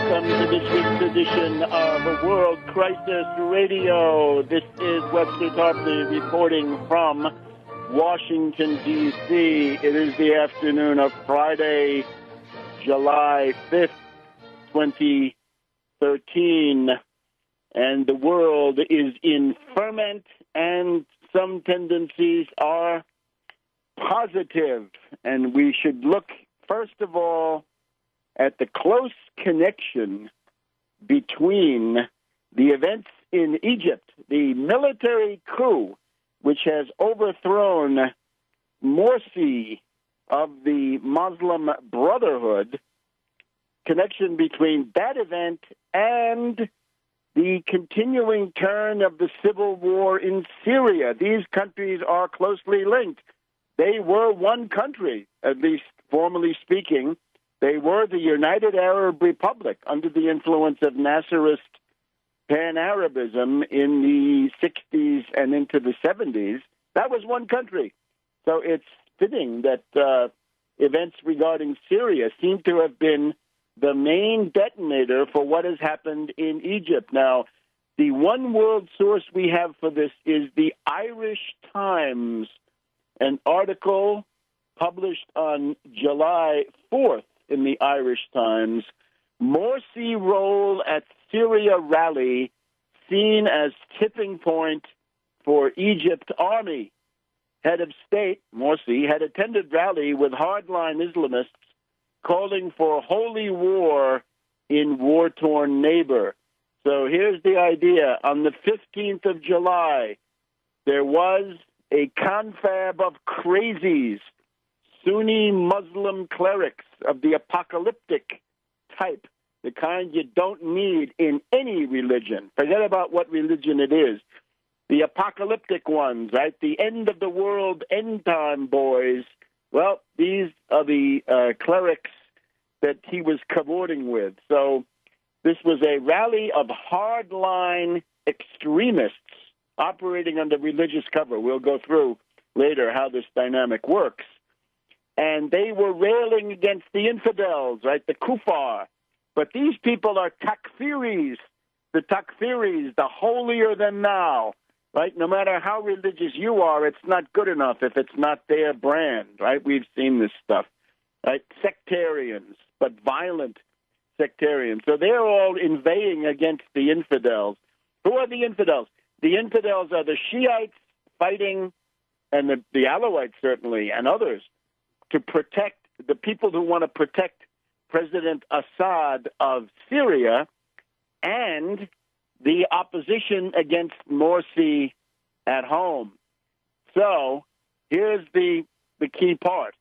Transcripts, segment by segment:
welcome to this week's edition of World Crisis Radio. This is Webster Tarpley reporting from Washington, D.C. It is the afternoon of Friday, July 5th, 2013, and the world is in ferment, and some tendencies are positive, and we should look, first of all, at the close connection between the events in Egypt, the military coup, which has overthrown Morsi of the Muslim Brotherhood, connection between that event and the continuing turn of the civil war in Syria. These countries are closely linked. They were one country, at least formally speaking. They were the United Arab Republic under the influence of Nasserist pan-Arabism in the 60s and into the 70s. That was one country. So it's fitting that events regarding Syria seem to have been the main detonator for what has happened in Egypt. Now, the one world source we have for this is the Irish Times, an article published on July 4th in the Irish Times. Morsi role at Syria rally seen as tipping point for Egypt army. Head of state, Morsi, had attended rally with hardline Islamists calling for holy war in war-torn neighbor. So here's the idea. On the 15th of July, there was a confab of crazies, Sunni Muslim clerics of the apocalyptic type, the kind you don't need in any religion. Forget about what religion it is. The apocalyptic ones, right? The end of the world, end time boys. Well, these are the clerics that he was cavorting with. So this was a rally of hardline extremists operating under religious cover. We'll go through later how this dynamic works. And they were railing against the infidels, right, the kuffar. But these people are takfiris, the takfiris, the holier than thou, right? No matter how religious you are, it's not good enough if it's not their brand, right? We've seen this stuff, right? Sectarians, but violent sectarians. So they're all inveighing against the infidels. Who are the infidels? The infidels are the Shiites fighting, and the Alawites certainly, and others, to protect the people who want to protect President Assad of Syria and the opposition against Morsi at home. So here's the key part.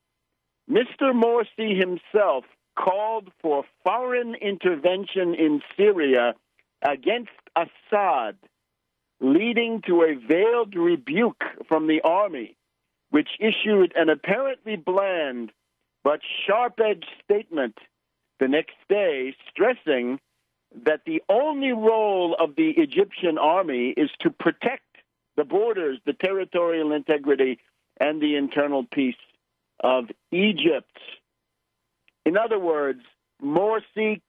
Mr. Morsi himself called for foreign intervention in Syria against Assad, leading to a veiled rebuke from the army, which issued an apparently bland but sharp-edged statement the next day, stressing that the only role of the Egyptian army is to protect the borders, the territorial integrity, and the internal peace of Egypt. In other words, Morsi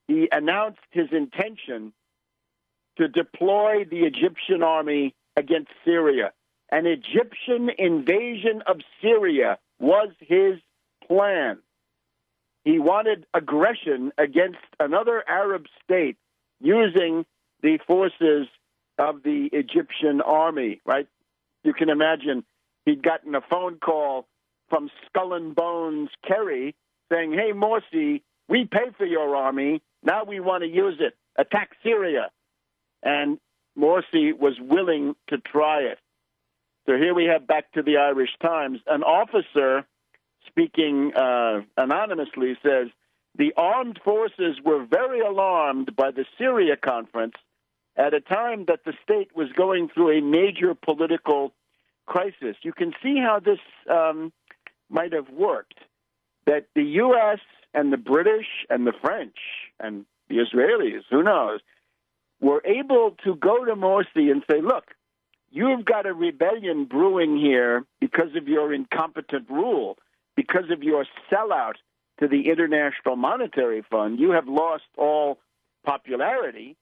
he announced his intention to deploy the Egyptian army against Syria. An Egyptian invasion of Syria was his plan. He wanted aggression against another Arab state using the forces of the Egyptian army, right? You can imagine he'd gotten a phone call from Skull and Bones Kerry saying, hey, Morsi, we pay for your army. Now we want to use it. Attack Syria. And Morsi was willing to try it. So here we have, back to the Irish Times, an officer speaking anonymously says, the armed forces were very alarmed by the Syria conference at a time that the state was going through a major political crisis. You can see how this might have worked, that the U.S. and the British and the French and the Israelis, who knows, were able to go to Morsi and say, look, you've got a rebellion brewing here because of your incompetent rule, because of your sellout to the International Monetary Fund, you have lost all popularity.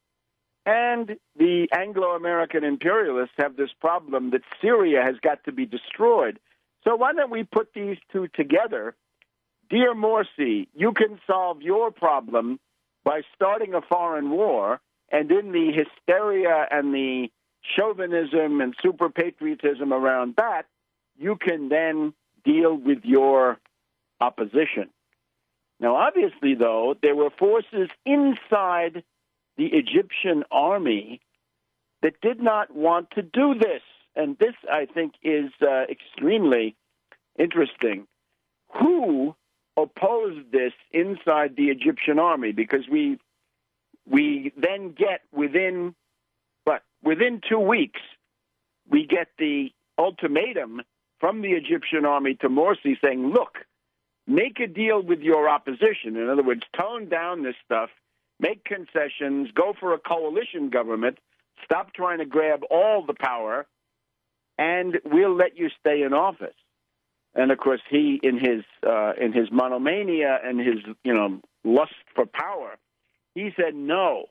And the Anglo-American imperialists have this problem that Syria has got to be destroyed. So why don't we put these two together? Dear Morsi, you can solve your problem by starting a foreign war, and in the hysteria and the chauvinism and super patriotism around that, you can then deal with your opposition. Now, obviously, though, there were forces inside the Egyptian army that did not want to do this. And this, I think, is extremely interesting. Who opposed this inside the Egyptian army? Because we then get within 2 weeks, we get the ultimatum from the Egyptian army to Morsi saying, look, make a deal with your opposition. In other words, tone down this stuff, make concessions, go for a coalition government, stop trying to grab all the power, and we'll let you stay in office. And of course, he, in his monomania and his lust for power, he said no.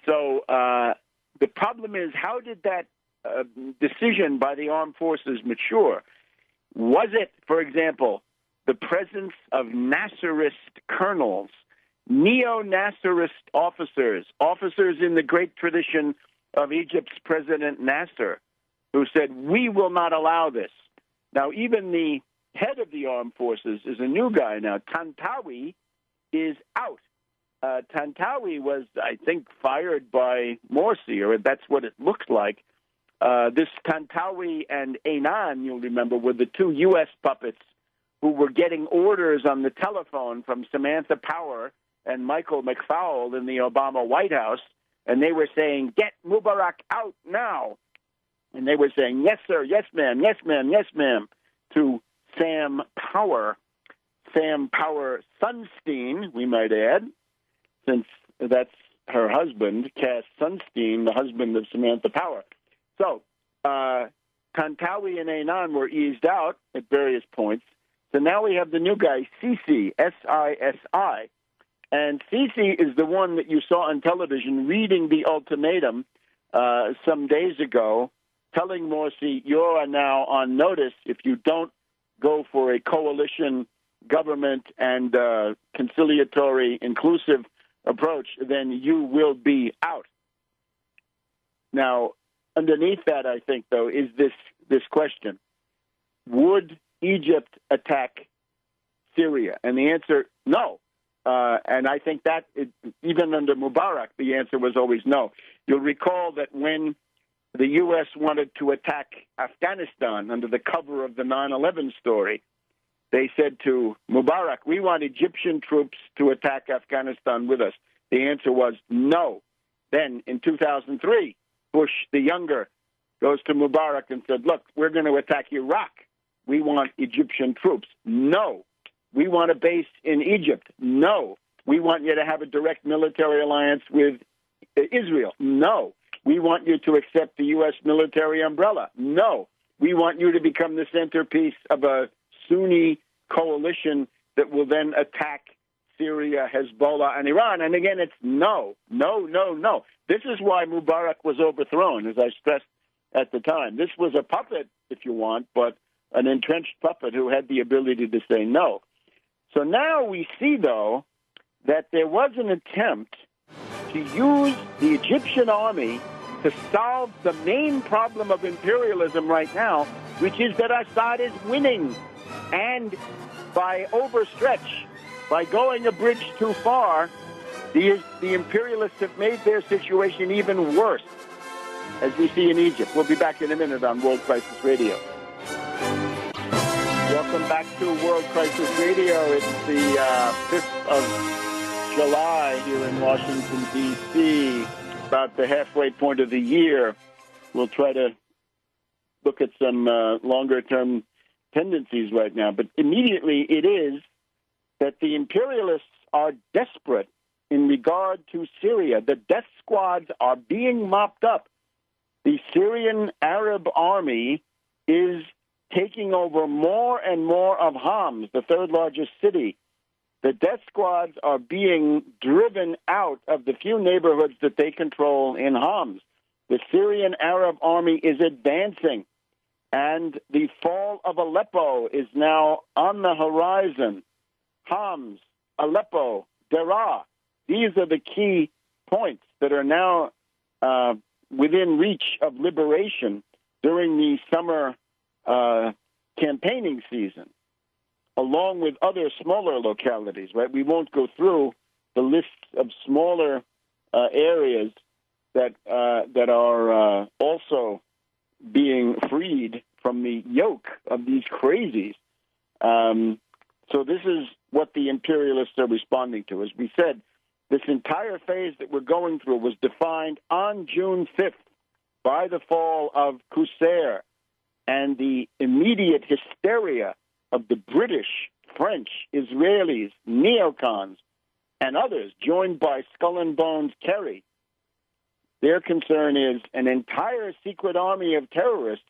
So the problem is, how did that decision by the armed forces mature? Was it, for example, the presence of Nasserist colonels, neo-Nasserist officers in the great tradition of Egypt's President Nasser, who said, we will not allow this? Now, even the head of the armed forces is a new guy now. Tantawi is out. Tantawi was, I think, fired by Morsi, or that's what it looks like. This Tantawi and Einan, you'll remember, were the two U.S. puppets who were getting orders on the telephone from Samantha Power and Michael McFaul in the Obama White House, and they were saying, get Mubarak out now. And they were saying, yes, sir, yes, ma'am, yes, ma'am, yes, ma'am, to Sam Power Sunstein, we might add, since that's her husband, Cass Sunstein, the husband of Samantha Power. So Tantawi and Einan were eased out at various points. So now we have the new guy, Sisi, S-I-S-I. And Sisi is the one that you saw on television reading the ultimatum some days ago, telling Morsi, you are now on notice. If you don't go for a coalition government and conciliatory, inclusive approach, then you will be out. Now, underneath that, I think, though, is this question. Would Egypt attack Syria? And the answer, no. And I think that, even under Mubarak, the answer was always no. You'll recall that when the U.S. wanted to attack Afghanistan under the cover of the 9/11 story, they said to Mubarak, we want Egyptian troops to attack Afghanistan with us. The answer was no. Then in 2003, Bush the younger goes to Mubarak and said, look, we're going to attack Iraq. We want Egyptian troops. No. We want a base in Egypt. No. We want you to have a direct military alliance with Israel. No. We want you to accept the U.S. military umbrella. No. We want you to become the centerpiece of a Sunni coalition that will then attack Syria, Hezbollah, and Iran. And again, it's no, no, no, no. This is why Mubarak was overthrown, as I stressed at the time. This was a puppet, if you want, but an entrenched puppet who had the ability to say no. So now we see, though, that there was an attempt to use the Egyptian army to solve the main problem of imperialism right now, which is that Assad is winning. And by overstretch, by going a bridge too far, the imperialists have made their situation even worse, as we see in Egypt. We'll be back in a minute on World Crisis Radio. Welcome back to World Crisis Radio. It's the 5th of July here in Washington, D.C., about the halfway point of the year. We'll try to look at some longer-term tendencies right now. But immediately it is that the imperialists are desperate in regard to Syria. The death squads are being mopped up. The Syrian Arab army is taking over more and more of Homs, the third largest city. The death squads are being driven out of the few neighborhoods that they control in Homs. The Syrian Arab army is advancing, and the fall of Aleppo is now on the horizon. Homs, Aleppo, Deraa, these are the key points that are now within reach of liberation during the summer campaigning season, along with other smaller localities, right? We won't go through the list of smaller areas that are also being freed from the yoke of these crazies. So this is what the imperialists are responding to. As we said, this entire phase that we're going through was defined on June 5th by the fall of Qusair and the immediate hysteria of the British, French, Israelis, neocons, and others, joined by Skull and Bones Kerry. Their concern is an entire secret army of terrorists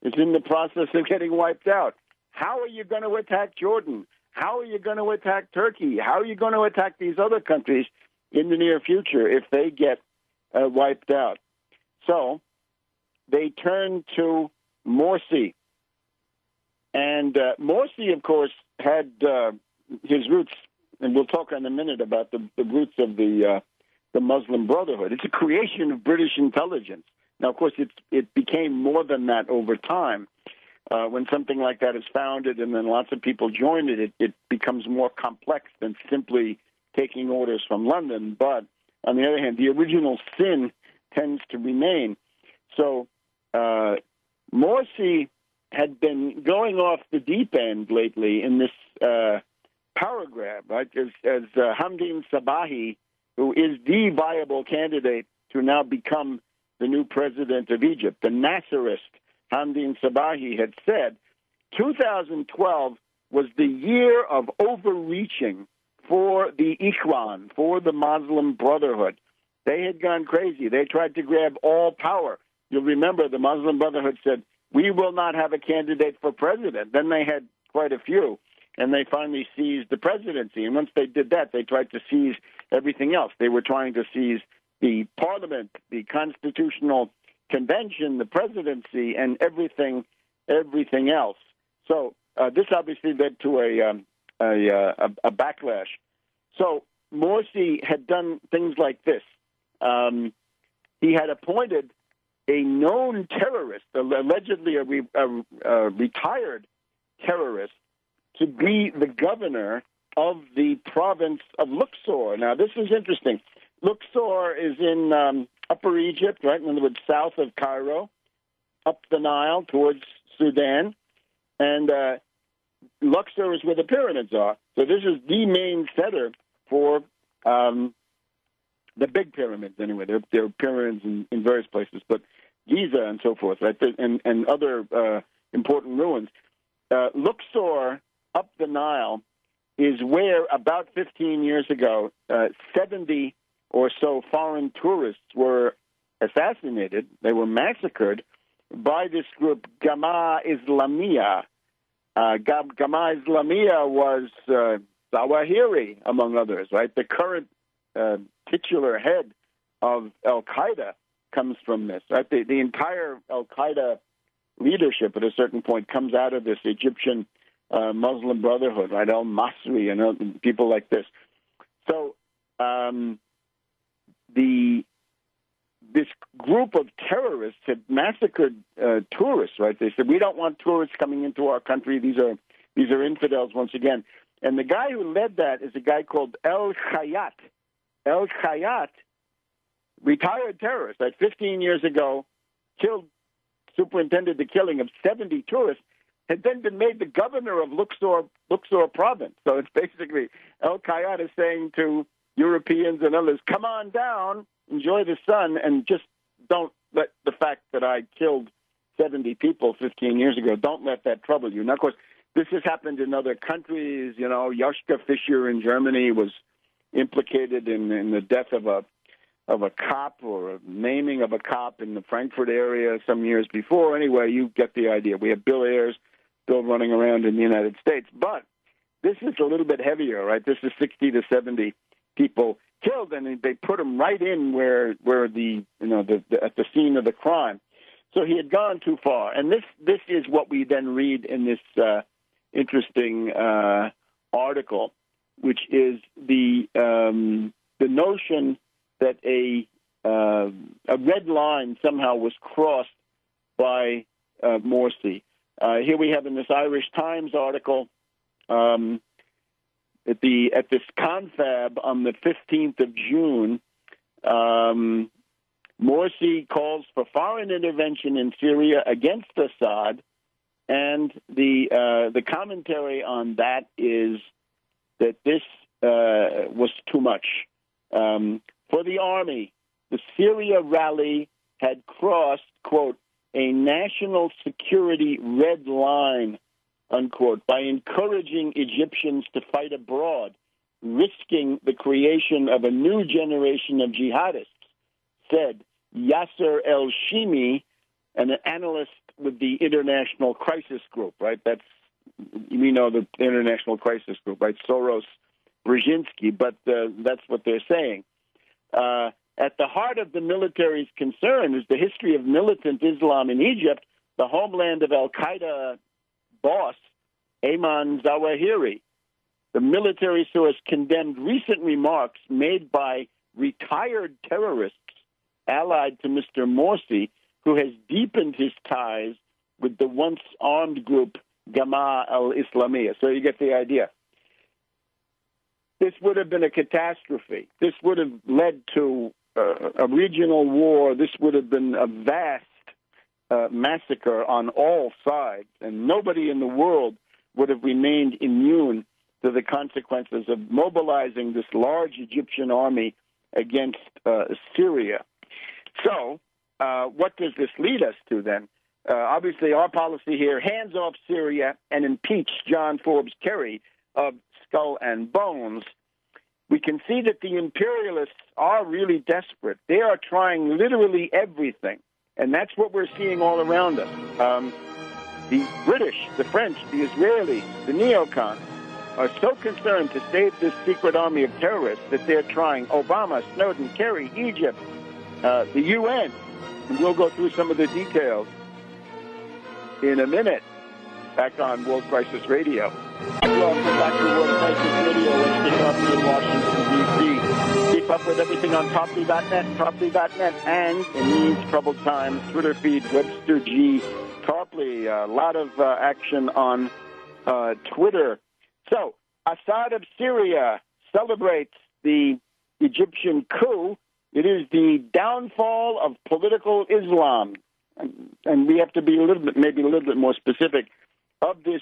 is in the process of getting wiped out. How are you going to attack Jordan? How are you going to attack Turkey? How are you going to attack these other countries in the near future if they get wiped out? So they turn to Morsi. And Morsi, of course, had his roots, and we'll talk in a minute about the roots of the Muslim Brotherhood. It's a creation of British intelligence. Now, of course, it became more than that over time. When something like that is founded and then lots of people join it, it becomes more complex than simply taking orders from London. But on the other hand, the original sin tends to remain. So Morsi had been going off the deep end lately in this power grab, right? As Hamdin Sabahi, who is the viable candidate to now become the new president of Egypt, the Nasserist Hamdin Sabahi, had said, 2012 was the year of overreaching for the Ikhwan, for the Muslim Brotherhood. They had gone crazy. They tried to grab all power. You'll remember the Muslim Brotherhood said, we will not have a candidate for president. Then they had quite a few, and they finally seized the presidency. And once they did that, they tried to seize everything else. They were trying to seize the parliament, the constitutional convention, the presidency, and everything else. So this obviously led to a backlash. So Morsi had done things like this. He had appointed a known terrorist, allegedly a retired terrorist, to be the governor of the province of Luxor. Now, this is interesting. Luxor is in Upper Egypt, right? In other words, south of Cairo, up the Nile towards Sudan. And Luxor is where the pyramids are. So this is the main center for the big pyramids, anyway. There are pyramids in various places, but Giza and so forth, right? And other important ruins. Luxor, up the Nile, is where about 15 years ago, 70 or so foreign tourists were assassinated. They were massacred by this group, Gamma Islamiyah. Gamma Islamiyah was Zawahiri, among others, right? The current titular head of Al-Qaeda comes from this, right? The entire Al-Qaeda leadership at a certain point comes out of this Egyptian Muslim Brotherhood, right? Al-Masri and people like this. So this group of terrorists had massacred tourists, right? They said, we don't want tourists coming into our country. These are infidels once again. And the guy who led that is a guy called El Khayat. El Khayat, retired terrorist, right? 15 years ago, superintended the killing of 70 tourists, had then been made the governor of Luxor province. So it's basically El Khayat is saying to Europeans and others, come on down, enjoy the sun, and just don't let the fact that I killed 70 people 15 years ago, don't let that trouble you. Now, of course, this has happened in other countries. You know, Joschka Fischer in Germany was implicated in the death of a cop or a maiming of a cop in the Frankfurt area some years before. Anyway, you get the idea. We have Bill Ayers still running around in the United States. But This is a little bit heavier, right? This is 60 to 70 people killed, and they put them right in where the at the scene of the crime. So he had gone too far, and this is what we then read in this interesting article, which is the notion that a red line somehow was crossed by Morsi. Here we have in this Irish Times article at this confab on the 15th of June. Morsi calls for foreign intervention in Syria against Assad, and the commentary on that is that this was too much. For the army, the Syria rally had crossed, quote, a national security red line, unquote, by encouraging Egyptians to fight abroad, risking the creation of a new generation of jihadists, said Yasser El-Shimi, an analyst with the International Crisis Group, right? We know the International Crisis Group, right? Soros, Brzezinski, but that's what they're saying. At the heart of the military's concern is the history of militant Islam in Egypt, the homeland of al-Qaeda boss, Ayman Zawahiri. The military source condemned recent remarks made by retired terrorists allied to Mr. Morsi, who has deepened his ties with the once armed group Jama'a al-Islamiyah. So you get the idea. This would have been a catastrophe. This would have led to a regional war. This would have been a vast massacre on all sides, and nobody in the world would have remained immune to the consequences of mobilizing this large Egyptian army against Syria. So what does this lead us to then? Obviously, our policy here, hands off Syria and impeach John Forbes Kerry of Skull and Bones. We can see that the imperialists are really desperate. They are trying literally everything, and that's what we're seeing all around us. The British, the French, the Israelis, the neocons are so concerned to save this secret army of terrorists that they're trying Obama, Snowden, Kerry, Egypt, the UN, and we'll go through some of the details in a minute back on World Crisis Radio. Welcome back to World Crisis Radio. Webster Tarpley in Washington, D.C. Keep up with everything on Tarpley.net, and in these troubled times, Twitter feed Webster G. Tarpley. A lot of action on Twitter. So, Assad of Syria celebrates the Egyptian coup. It is the downfall of political Islam. And we have to be maybe a little bit more specific of this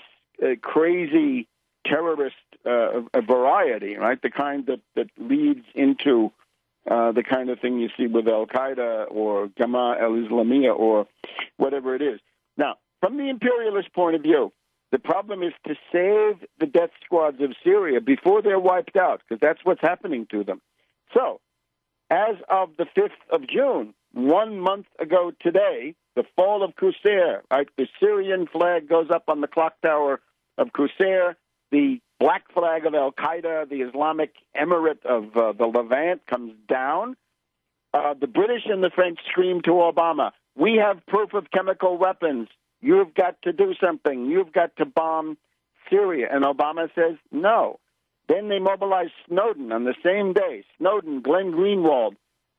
crazy terrorist variety, right? The kind that leads into the kind of thing you see with al-Qaeda or Jama'a al-Islamiyah or whatever it is. Now, from the imperialist point of view, the problem is to save the death squads of Syria before they're wiped out, because that's what's happening to them. So, as of the 5th of June, 1 month ago today, the fall of Qusair, right? The Syrian flag goes up on the clock tower of Qusair. The black flag of al-Qaeda, the Islamic Emirate of the Levant, comes down. The British and the French scream to Obama, we have proof of chemical weapons. You've got to do something. You've got to bomb Syria. And Obama says no. Then they mobilize Snowden on the same day. Snowden, Glenn Greenwald,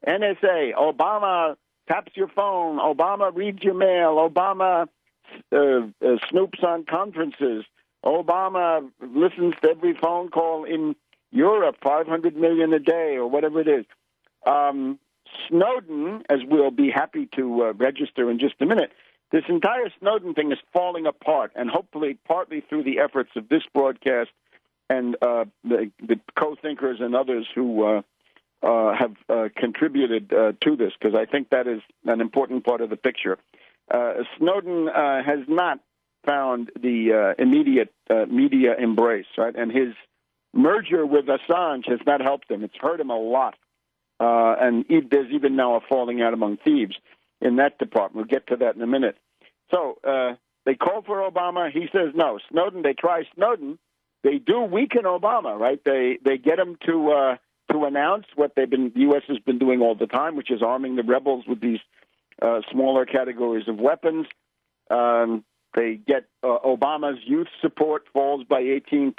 NSA, Obama taps your phone, Obama reads your mail, Obama snoops on conferences, Obama listens to every phone call in Europe, 500 million a day or whatever it is. Snowden, as we'll be happy to register in just a minute, this entire Snowden thing is falling apart, and hopefully partly through the efforts of this broadcast and the co-thinkers and others who have contributed to this, because I think that is an important part of the picture. Snowden has not found the immediate media embrace, right? And his merger with Assange has not helped him. It's hurt him a lot. And there's even now a falling out among thieves in that department. We'll get to that in a minute. So they call for Obama. He says no. Snowden, they try Snowden. they do weaken Obama, right? They get him to announce what the U.S. has been doing all the time, which is arming the rebels with these smaller categories of weapons. They get Obama's youth support falls by 18%,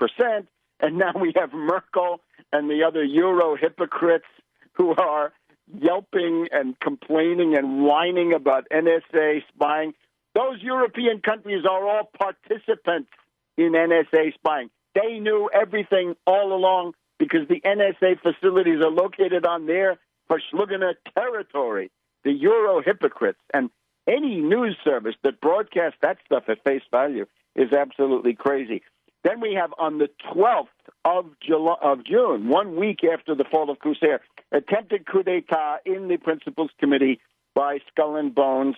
and now we have Merkel and the other Euro hypocrites who are yelping and complaining and whining about NSA spying. Those European countries are all participants in NSA spying. They knew everything all along because the NSA facilities are located on their Verschlungene territory, the Euro hypocrites. And any news service that broadcasts that stuff at face value is absolutely crazy. Then we have on the 12th of June, 1 week after the fall of Qusair, attempted coup d'etat in the Principals Committee by Skull and Bones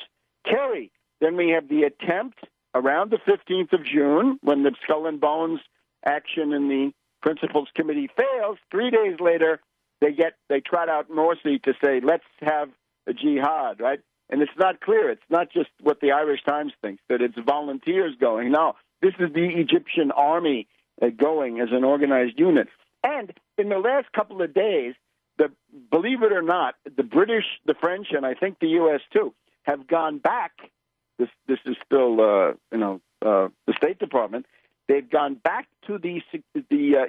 Kerry. Then we have the attempt around the 15th of June when the Skull and Bones action in the Principals Committee fails. 3 days later, they trot out Morsi to say, let's have a jihad, right? And it's not clear. It's not just what the Irish Times thinks, that it's volunteers going. No, this is the Egyptian army going as an organized unit. And in the last couple of days, believe it or not, the British, the French, and I think the U.S. too, have gone back. This is still, the State Department. They've gone back to the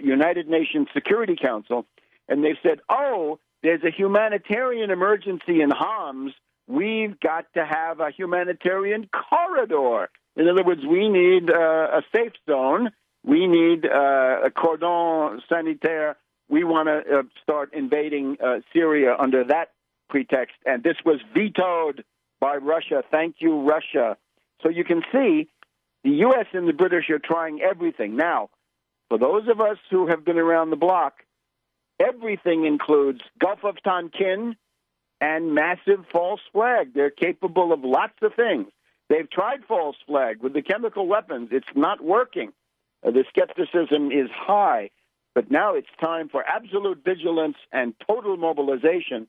United Nations Security Council, and they've said, oh, there's a humanitarian emergency in Homs. We've got to have a humanitarian corridor. In other words, we need a safe zone. We need a cordon sanitaire. We want to start invading Syria under that pretext. And this was vetoed by Russia. Thank you, Russia. So you can see the U.S. and the British are trying everything. Now, for those of us who have been around the block, everything includes Gulf of Tonkin and massive false flag. They're capable of lots of things. They've tried false flag with the chemical weapons. It's not working. The skepticism is high. But now it's time for absolute vigilance and total mobilization.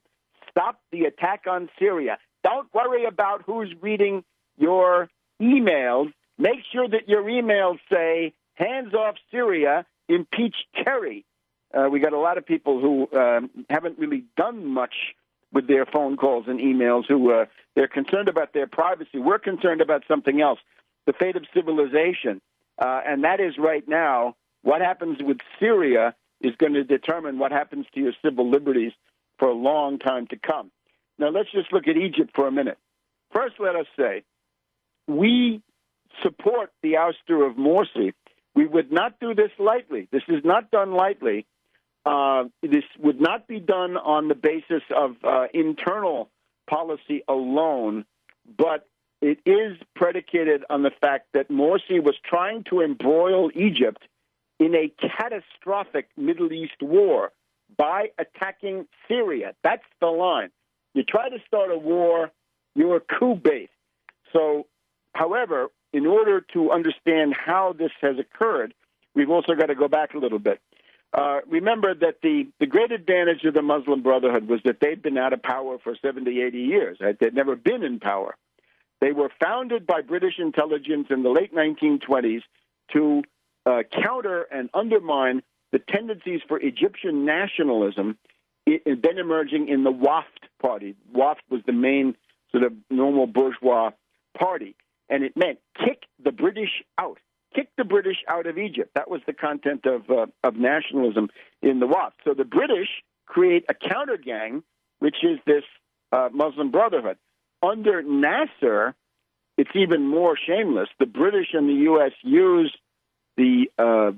Stop the attack on Syria. Don't worry about who's reading your emails. Make sure that your emails say, hands off Syria, impeach Kerry. We got a lot of people who haven't really done much with their phone calls and emails, who they're concerned about their privacy. We're concerned about something else, the fate of civilization. And that is right now, what happens with Syria is going to determine what happens to your civil liberties for a long time to come. Now, let's just look at Egypt for a minute. First, let us say, we support the ouster of Morsi. We would not do this lightly. This is not done lightly. This would not be done on the basis of internal policy alone, but it is predicated on the fact that Morsi was trying to embroil Egypt in a catastrophic Middle East war by attacking Syria. That's the line. You try to start a war, you're a coup bait. So, however, in order to understand how this has occurred, we've also got to go back a little bit. Remember that the great advantage of the Muslim Brotherhood was that they'd been out of power for 70, 80 years. Right? They'd never been in power. They were founded by British intelligence in the late 1920s to counter and undermine the tendencies for Egyptian nationalism then emerging in the Waft party. Waft was the main sort of normal bourgeois party, and it meant kick the British out. Kick the British out of Egypt. That was the content of nationalism in the Waft. So the British create a counter gang, which is this Muslim Brotherhood. Under Nasser, it's even more shameless. The British and the U.S. use the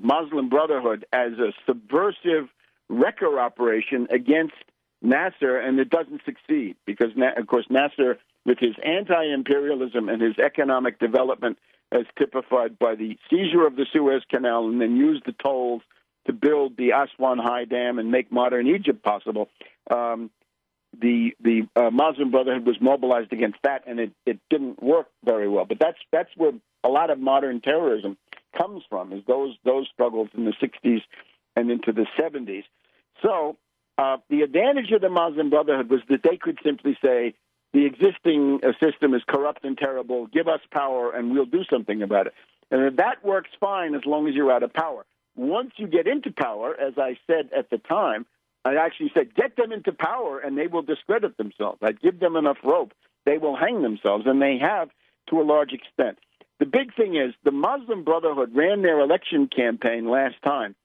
Muslim Brotherhood as a subversive wrecker operation against Nasser, and it doesn't succeed because, of course, Nasser, with his anti-imperialism and his economic development, as typified by the seizure of the Suez Canal and then used the tolls to build the Aswan High Dam and make modern Egypt possible. The Muslim Brotherhood was mobilized against that, and it didn't work very well. But that's where a lot of modern terrorism comes from, is those struggles in the 60s and into the 70s. So the advantage of the Muslim Brotherhood was that they could simply say, the existing system is corrupt and terrible, give us power and we'll do something about it. And that works fine as long as you're out of power. once you get into power, as I said at the time, I actually said, get them into power and they will discredit themselves. I'd give them enough rope, they will hang themselves, and they have to a large extent. The big thing is the Muslim Brotherhood ran their election campaign last time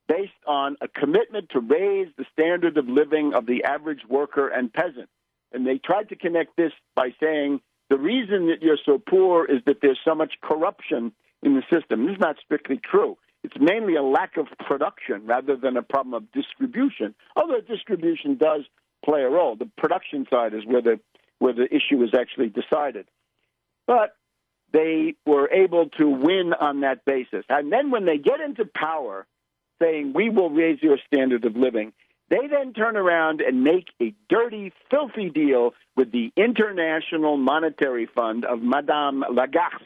based on a commitment to raise the standard of living of the average worker and peasant. And they tried to connect this by saying the reason that you're so poor is that there's so much corruption in the system. This is not strictly true. It's mainly a lack of production rather than a problem of distribution, although distribution does play a role. The production side is where the issue is actually decided. But they were able to win on that basis. And then when they get into power, saying, we will raise your standard of living, they then turn around and make a dirty, filthy deal with the International Monetary Fund of Madame Lagarde.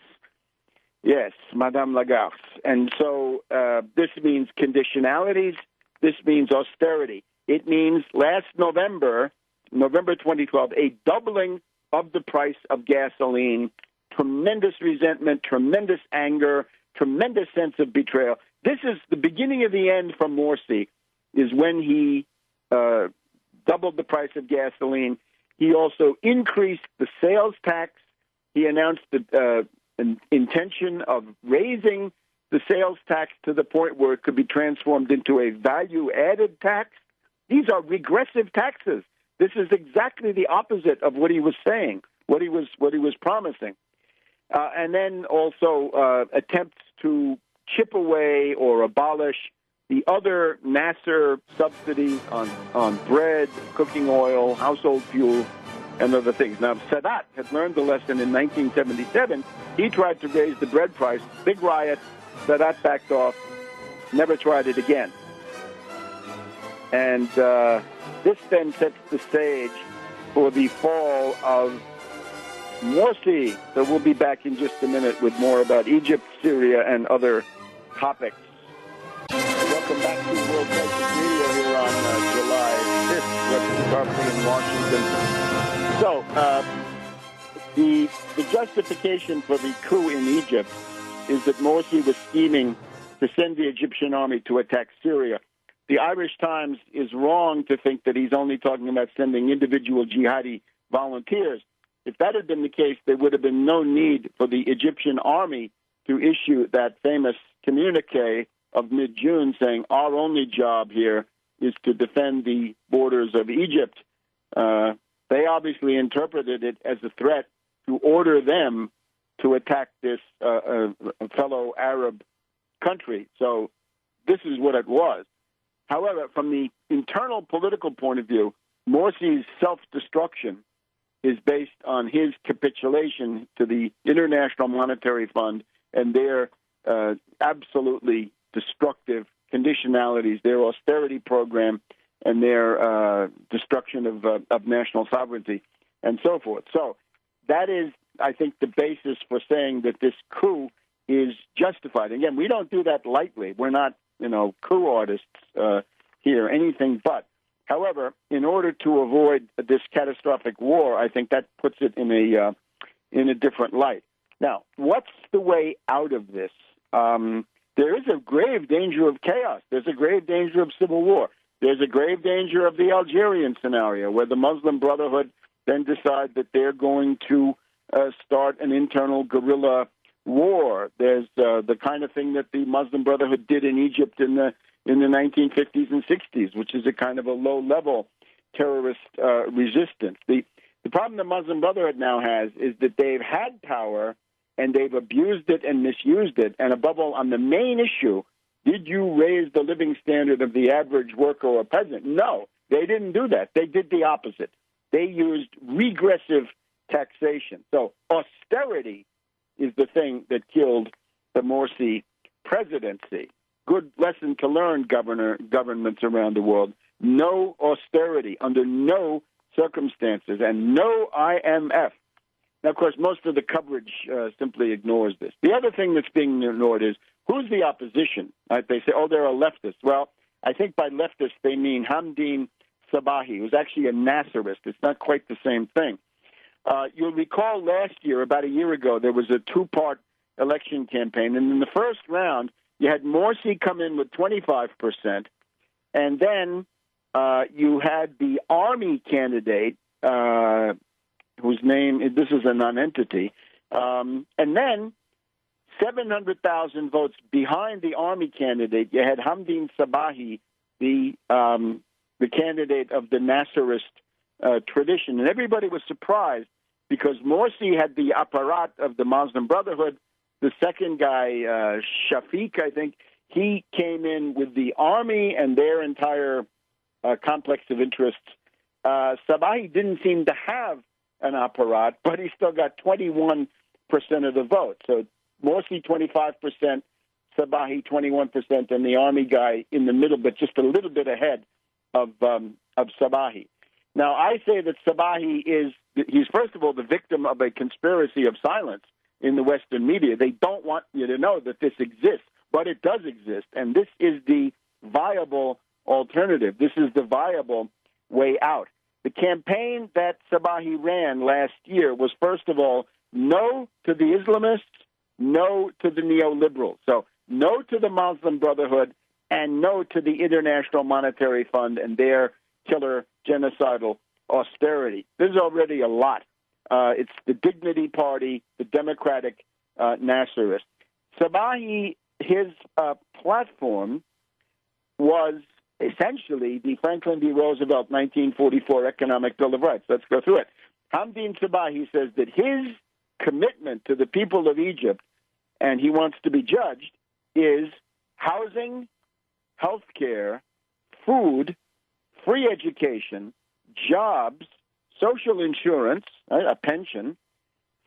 Yes, Madame Lagarde. And so this means conditionalities. This means austerity. It means last November 2012, a doubling of the price of gasoline, tremendous resentment, tremendous anger, tremendous sense of betrayal. This is the beginning of the end for Morsi, is when he doubled the price of gasoline. He also increased the sales tax. He announced an intention of raising the sales tax to the point where it could be transformed into a value-added tax. These are regressive taxes. This is exactly the opposite of what he was saying, what he was promising. And then also attempts to chip away or abolish the other Nasser subsidies on bread, cooking oil, household fuel, and other things. Now, Sadat had learned the lesson in 1977. He tried to raise the bread price, big riot. Sadat backed off, never tried it again. And this then sets the stage for the fall of Morsi. So we'll be back in just a minute with more about Egypt, Syria, and other topics. Welcome back to World Crisis Radio here on July 5th, Webster Tarpley in Washington. So the justification for the coup in Egypt is that Morsi was scheming to send the Egyptian army to attack Syria. The Irish Times is wrong to think that he's only talking about sending individual jihadi volunteers. If that had been the case, there would have been no need for the Egyptian army to issue that famous communique of mid-June saying our only job here is to defend the borders of Egypt. They obviously interpreted it as a threat to order them to attack this fellow Arab country. So this is what it was. However, from the internal political point of view, Morsi's self-destruction is based on his capitulation to the International Monetary Fund and their absolutely destructive conditionalities, their austerity program, and their destruction of national sovereignty, and so forth. So that is, I think, the basis for saying that this coup is justified. Again, we don't do that lightly. We're not, coup artists here, anything but. However, in order to avoid this catastrophic war, I think that puts it in a different light. Now, what's the way out of this? There is a grave danger of chaos. There's a grave danger of civil war. There's a grave danger of the Algerian scenario, where the Muslim Brotherhood then decide that they're going to start an internal guerrilla war. There's the kind of thing that the Muslim Brotherhood did in Egypt in the 1950s and 60s, which is a kind of a low-level terrorist resistance. The problem the Muslim Brotherhood now has is that they've had power and they've abused it and misused it. And above all, on the main issue, did you raise the living standard of the average worker or peasant? No, they didn't do that. They did the opposite. They used regressive taxation. So austerity is the thing that killed the Morsi presidency. Good lesson to learn, governments around the world. No austerity under no circumstances, and no IMF. Now, of course, most of the coverage simply ignores this. The other thing that's being ignored is, who's the opposition? They say, oh, they're a leftist. Well, I think by leftist they mean Hamdin Sabahi, who's actually a Nasserist. It's not quite the same thing. You'll recall last year, about a year ago, there was a two-part election campaign, and in the first round, You had Morsi come in with 25%, and then you had the army candidate, whose name, this is a non-entity, and then 700,000 votes behind the army candidate. You had Hamdin Sabahi, the candidate of the Nasserist tradition. And everybody was surprised because Morsi had the apparat of the Muslim Brotherhood. The second guy, Shafiq, I think, he came in with the army and their entire complex of interests. Sabahi didn't seem to have an apparat, but he still got 21% of the vote. So Morsi 25%, Sabahi 21%, and the army guy in the middle, but just a little bit ahead of Sabahi. Now, I say that Sabahi he's first of all the victim of a conspiracy of silence in the Western media. They don't want you to know that this exists, but it does exist, and this is the viable alternative. This is the viable way out. The campaign that Sabahi ran last year was, first of all, no to the Islamists, no to the neoliberals. So no to the Muslim Brotherhood and no to the International Monetary Fund and their killer genocidal austerity. There's already a lot. It's the Dignity Party, the Democratic Nasserist. Sabahi, his platform was essentially the Franklin D. Roosevelt 1944 Economic Bill of Rights. Let's go through it. Hamdin Sabahi says that his commitment to the people of Egypt, and he wants to be judged, is housing, health care, food, free education, jobs, social insurance, right, a pension,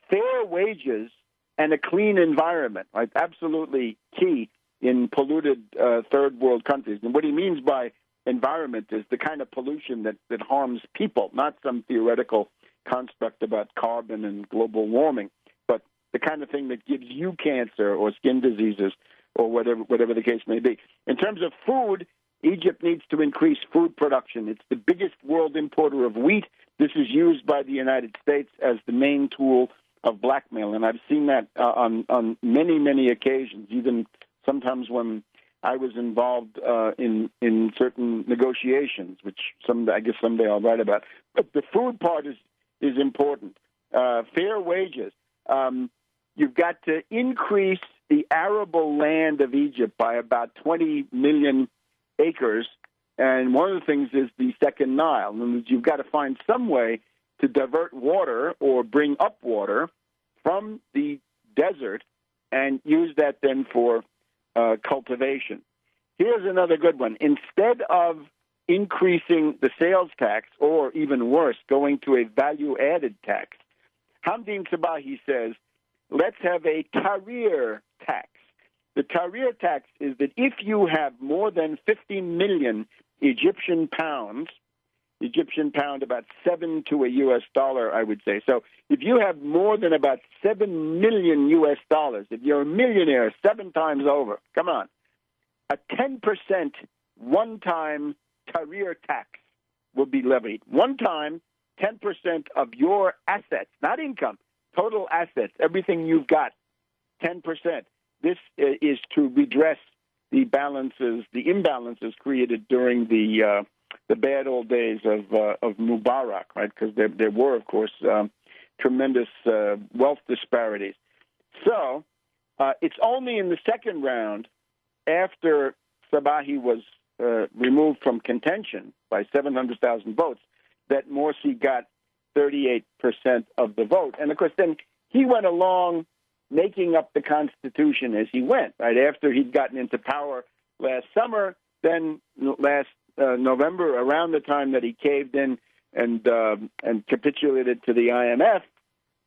fair wages, and a clean environment. Right? Absolutely key in polluted third world countries. And what he means by environment is the kind of pollution that harms people, not some theoretical construct about carbon and global warming, but the kind of thing that gives you cancer or skin diseases or whatever the case may be. In terms of food, Egypt needs to increase food production. It's the biggest world importer of wheat. This is used by the United States as the main tool of blackmail, and I've seen that on many, many occasions, even sometimes when I was involved in certain negotiations, which I guess someday I'll write about. But the food part is important. Fair wages. You've got to increase the arable land of Egypt by about 20 million acres, and one of the things is the Second Nile. And you've got to find some way to divert water or bring up water from the desert and use that then for cultivation. Here's another good one. Instead of increasing the sales tax, or even worse, going to a value-added tax, Hamdin Sabahi says, let's have a tahrir tax. The tahrir tax is that if you have more than 50 million Egyptian pounds, Egyptian pound about 7 to a U.S. dollar, I would say. So if you have more than about 7 million U.S. dollars, if you're a millionaire 7 times over, come on, a 10% one-time tahrir tax will be levied. One time, 10% of your assets, not income, total assets, everything you've got, 10%. This is to redress the imbalances created during the bad old days of Mubarak, right? Because there were, of course, tremendous wealth disparities. So it's only in the second round, after Sabahi was removed from contention by 700,000 votes, that Morsi got 38% of the vote. And, of course, then he went along making up the Constitution as he went, right? After he'd gotten into power last summer, then last November, around the time that he caved in and capitulated to the IMF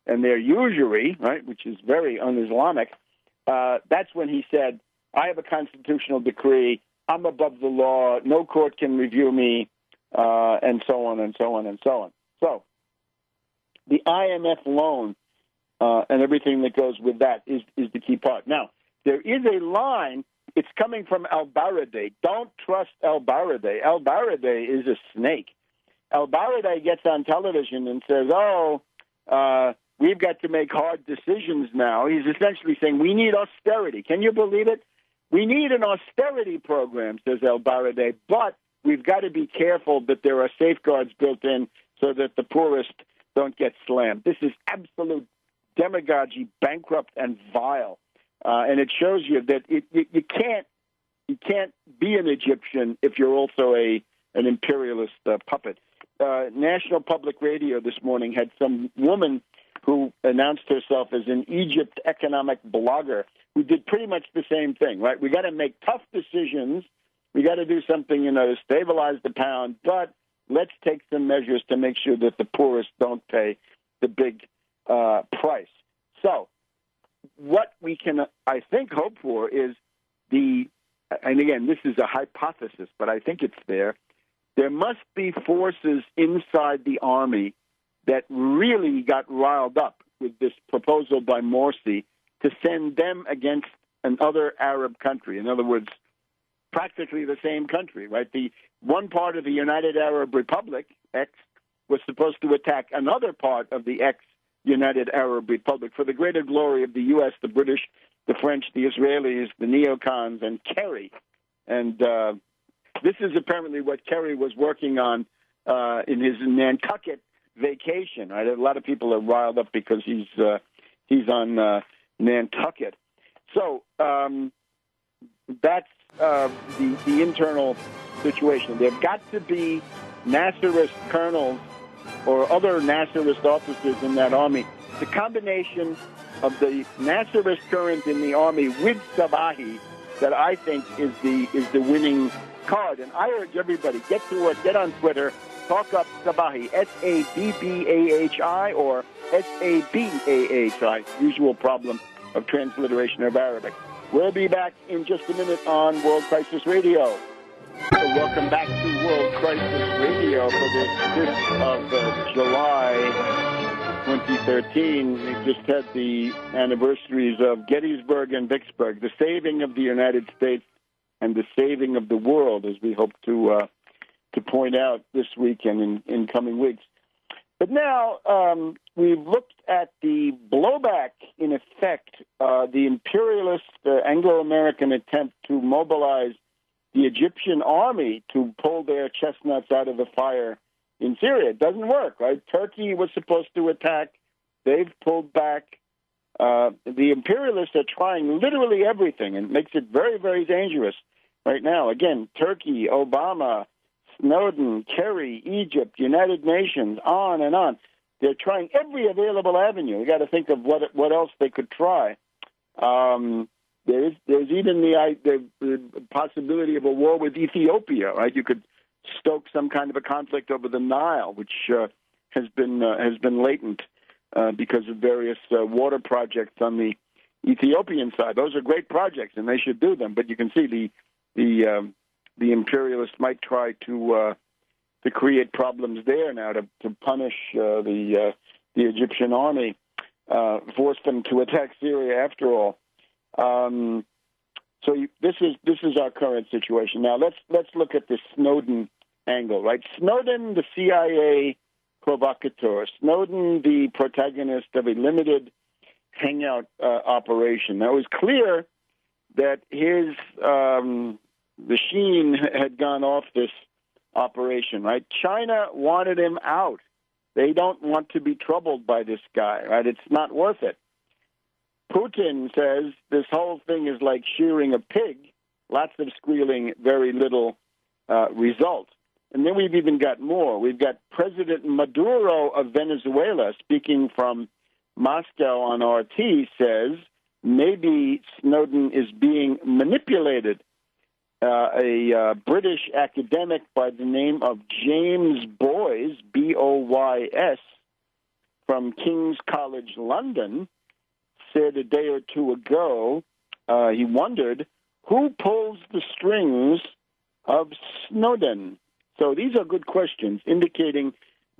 and their usury, right, which is very un-Islamic, that's when he said, I have a constitutional decree, I'm above the law, no court can review me, and so on and so on and so on. So the IMF loan and everything that goes with that is the key part. Now, there is a line, it's coming from al-Baradei. Don't trust al-Baradei. Al-Baradei is a snake. Al-Baradei gets on television and says, we've got to make hard decisions now. He's essentially saying, we need austerity. Can you believe it? We need an austerity program, says El-Baradei, but we've got to be careful that there are safeguards built in so that the poorest don't get slammed. This is absolute demagogy, bankrupt and vile, and it shows you that you can't be an Egyptian if you're also an imperialist puppet. National Public Radio this morning had some woman who announced herself as an Egypt economic blogger who did pretty much the same thing, right? We got to make tough decisions. We got to do something, to stabilize the pound, but let's take some measures to make sure that the poorest don't pay the big price. So what we can, I think, hope for is and again, this is a hypothesis, but I think it's there must be forces inside the army that really got riled up with this proposal by Morsi to send them against another Arab country. In other words, practically the same country, right? The one part of the United Arab Republic, X, was supposed to attack another part of the ex-United Arab Republic for the greater glory of the U.S., the British, the French, the Israelis, the neocons, and Kerry. And this is apparently what Kerry was working on in his Nantucket vacation. Right? A lot of people are riled up because he's on Nantucket. So that's the internal situation. There've got to be Nasserist colonels or other Nasserist officers in that army. The combination of the Nasserist current in the army with Sabahi that I think is the winning card. And I urge everybody, get to it, get on Twitter, talk up Sabahi, Sabbahi or Sabahi, usual problem of transliteration of Arabic. We'll be back in just a minute on World Crisis Radio. So welcome back to World Crisis Radio for the 5th of July, 2013. We just had the anniversaries of Gettysburg and Vicksburg, the saving of the United States and the saving of the world, as we hope to point out this week and in coming weeks. But now we've looked at the blowback, in effect, the imperialist Anglo-American attempt to mobilize the Egyptian army to pull their chestnuts out of the fire in Syria. It doesn't work, right? Turkey was supposed to attack. They've pulled back. The imperialists are trying literally everything, and it makes it very, very dangerous right now. Again, Turkey, Obama, Snowden, Kerry, Egypt, United Nations, on and on. They're trying every available avenue. You got to think of what else they could try. There's even the possibility of a war with Ethiopia, right? You could stoke some kind of a conflict over the Nile, which has been latent because of various water projects on the Ethiopian side. Those are great projects, and they should do them. But you can see the imperialists might try to create problems there now to punish the Egyptian army, force them to attack Syria after all. So this is our current situation. Now let's look at the Snowden angle, right? Snowden, the CIA provocateur. Snowden, the protagonist of a limited hangout operation. Now it was clear that his machine had gone off this operation, right? China wanted him out. They don't want to be troubled by this guy, right? It's not worth it. Putin says this whole thing is like shearing a pig, lots of squealing, very little result. And then we've even got more. We've got President Maduro of Venezuela speaking from Moscow on RT, says maybe Snowden is being manipulated. A British academic by the name of James Boys, B-O-Y-S, from King's College London, said a day or two ago, he wondered, who pulls the strings of Snowden? So these are good questions, indicating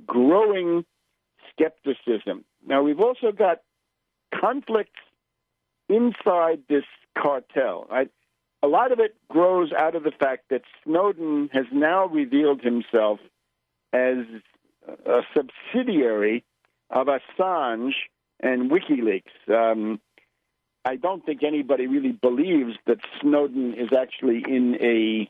growing skepticism. Now, we've also got conflicts inside this cartel, right? A lot of it grows out of the fact that Snowden has now revealed himself as a subsidiary of Assange and WikiLeaks. I don't think anybody really believes that Snowden is actually in a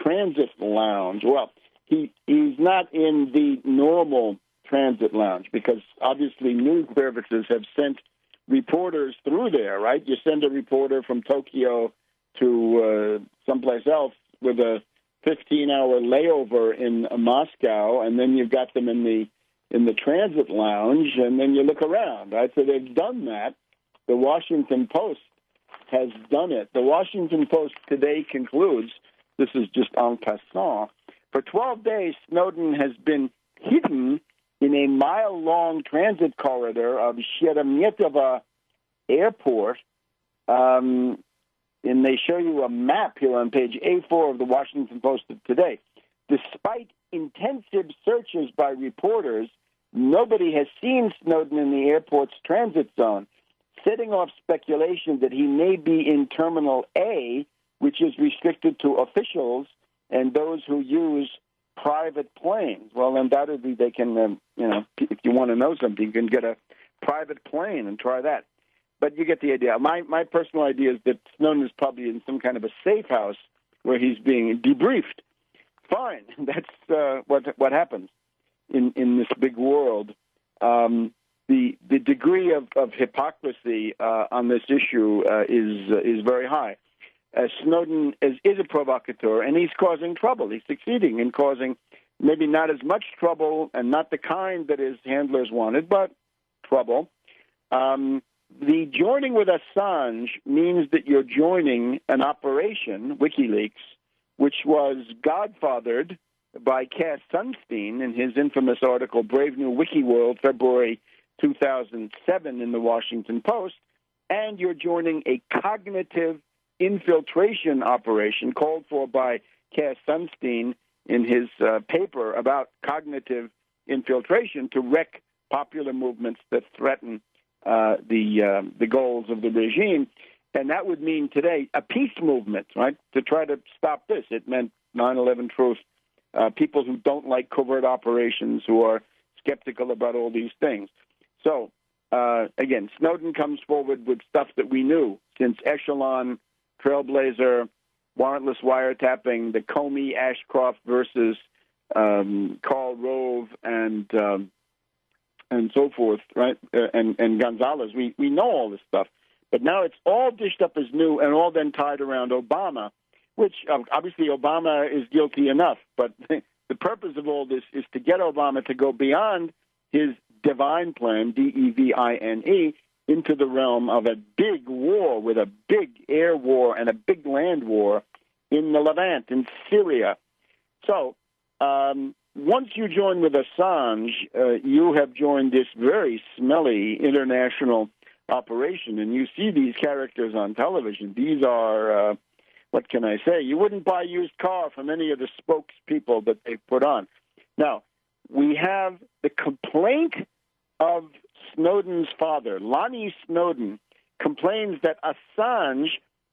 transit lounge. Well, he's not in the normal transit lounge because obviously news services have sent reporters through there, right? You send a reporter from Tokyo to someplace else with a 15-hour layover in Moscow, and then you've got them in the transit lounge, and then you look around, right? So they've done that. The Washington Post has done it. The Washington Post today concludes, this is just en passant, for 12 days, Snowden has been hidden in a mile-long transit corridor of Sheremetyevo Airport. And they show you a map here on page A4 of the Washington Post of today. Despite intensive searches by reporters, nobody has seen Snowden in the airport's transit zone, setting off speculation that he may be in Terminal A, which is restricted to officials and those who use private planes. Well, undoubtedly they can, if you want to know something, you can get a private plane and try that. But you get the idea. My personal idea is that Snowden is probably in some kind of a safe house where he's being debriefed. Fine, that's what happens in this big world. The degree of hypocrisy on this issue is very high. Snowden is a provocateur, and he's causing trouble. He's succeeding in causing maybe not as much trouble and not the kind that his handlers wanted, but trouble. The joining with Assange means that you're joining an operation, WikiLeaks, which was godfathered by Cass Sunstein in his infamous article, Brave New Wiki World, February 2007 in the Washington Post, and you're joining a cognitive infiltration operation called for by Cass Sunstein in his paper about cognitive infiltration to wreck popular movements that threaten the goals of the regime. And that would mean today a peace movement, right, to try to stop this. It meant 9/11 truth, people who don't like covert operations, who are skeptical about all these things. So, again, Snowden comes forward with stuff that we knew since Echelon, Trailblazer, warrantless wiretapping, the Comey-Ashcroft versus Karl Rove and so forth, right? And Gonzalez. We know all this stuff, but now it's all dished up as new and all then tied around Obama, which obviously Obama is guilty enough. But the purpose of all this is to get Obama to go beyond his divine plan, D-E-V-I-N-E, into the realm of a big war with a big air war and a big land war in the Levant, in Syria. So once you join with Assange, you have joined this very smelly international operation, and you see these characters on television. These are, what can I say? You wouldn't buy a used car from any of the spokespeople that they've put on. Now, we have the complaint of Snowden's father. Lonnie Snowden complains that Assange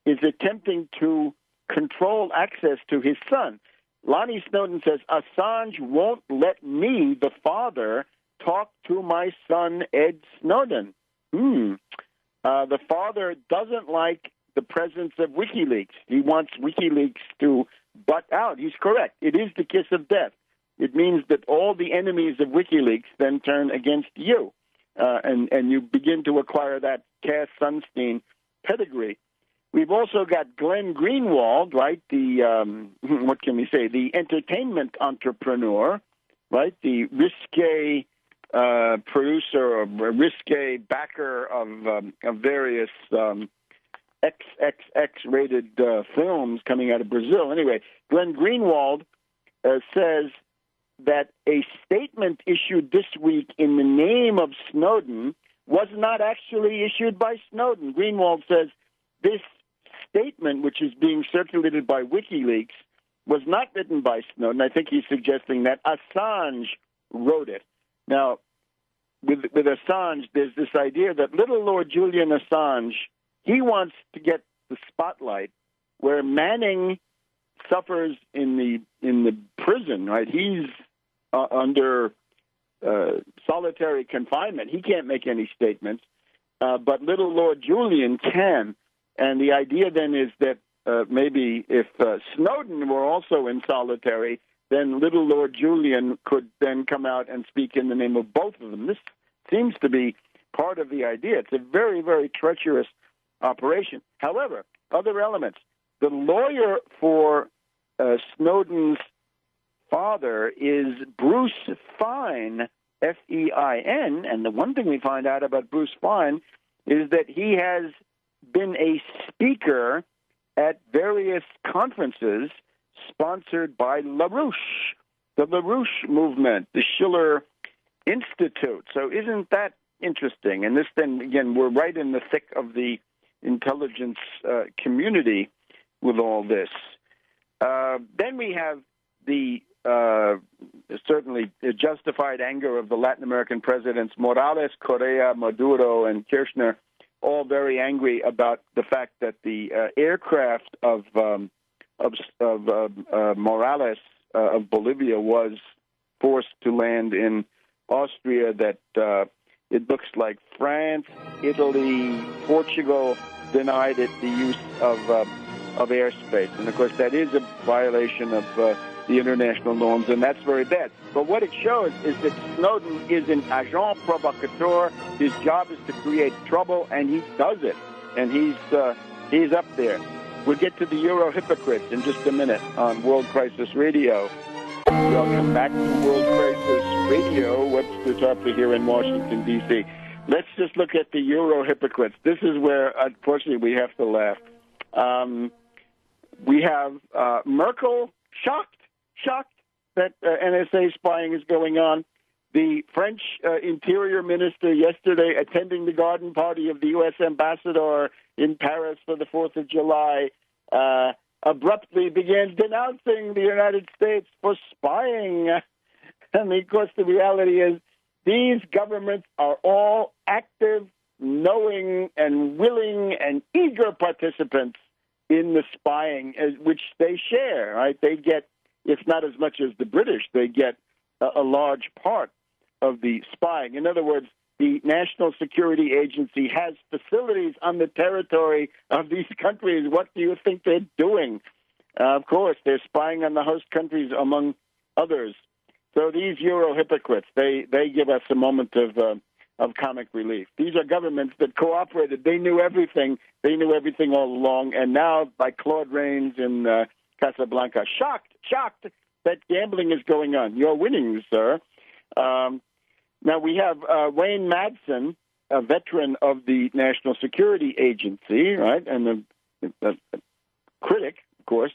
is attempting to control access to his son. Lonnie Snowden says, Assange won't let me, the father, talk to my son, Ed Snowden. The father doesn't like the presence of WikiLeaks. He wants WikiLeaks to butt out. He's correct. It is the kiss of death. It means that all the enemies of WikiLeaks then turn against you, and you begin to acquire that Cass Sunstein pedigree. We've also got Glenn Greenwald, right, the, what can we say, the entertainment entrepreneur, right, the risque producer or risque backer of various XXX-rated films coming out of Brazil. Anyway, Glenn Greenwald says that a statement issued this week in the name of Snowden was not actually issued by Snowden. Greenwald says this statement, which is being circulated by WikiLeaks, was not written by Snowden. I think he's suggesting that Assange wrote it. Now, with Assange, there's this idea that little Lord Julian Assange, he wants to get the spotlight where Manning suffers in the prison, right? He's under solitary confinement. He can't make any statements. but little Lord Julian can. And the idea then is that maybe if Snowden were also in solitary, then little Lord Julian could then come out and speak in the name of both of them. This seems to be part of the idea. It's a very, very treacherous operation. However, other elements. The lawyer for Snowden's father is Bruce Fein, F-E-I-N, and the one thing we find out about Bruce Fein is that he has been a speaker at various conferences sponsored by LaRouche, the LaRouche movement, the Schiller Institute. So isn't that interesting? And this then, again, we're right in the thick of the intelligence community with all this. Then we have the certainly justified anger of the Latin American presidents Morales, Correa, Maduro, and Kirchner, all very angry about the fact that the aircraft of Morales of Bolivia was forced to land in Austria, that it looks like France, Italy, Portugal denied it the use of airspace. And, of course, that is a violation of the international norms, and that's very bad. But what it shows is that Snowden is an agent provocateur. His job is to create trouble, and he does it. And he's up there. We'll get to the Euro hypocrites in just a minute on World Crisis Radio. Welcome back to World Crisis Radio. Webster Tarpley here in Washington, D.C. Let's just look at the Euro hypocrites. This is where, unfortunately, we have to laugh. We have Merkel shocked that NSA spying is going on. The French Interior Minister yesterday attending the garden party of the U.S. ambassador in Paris for the 4th of July abruptly began denouncing the United States for spying. And, of course, the reality is these governments are all active, knowing, and willing and eager participants in the spying, which they share, right? They get, if not as much as the British, they get a large part of the spying. In other words, the National Security Agency has facilities on the territory of these countries. What do you think they're doing? Of course, they're spying on the host countries, among others. So these Euro hypocrites, they give us a moment of comic relief. These are governments that cooperated. They knew everything. They knew everything all along. And now, like Claude Rains in Casablanca, shocked that gambling is going on. You're winning, sir. Now, we have Wayne Madsen, a veteran of the National Security Agency, right, and a critic, of course.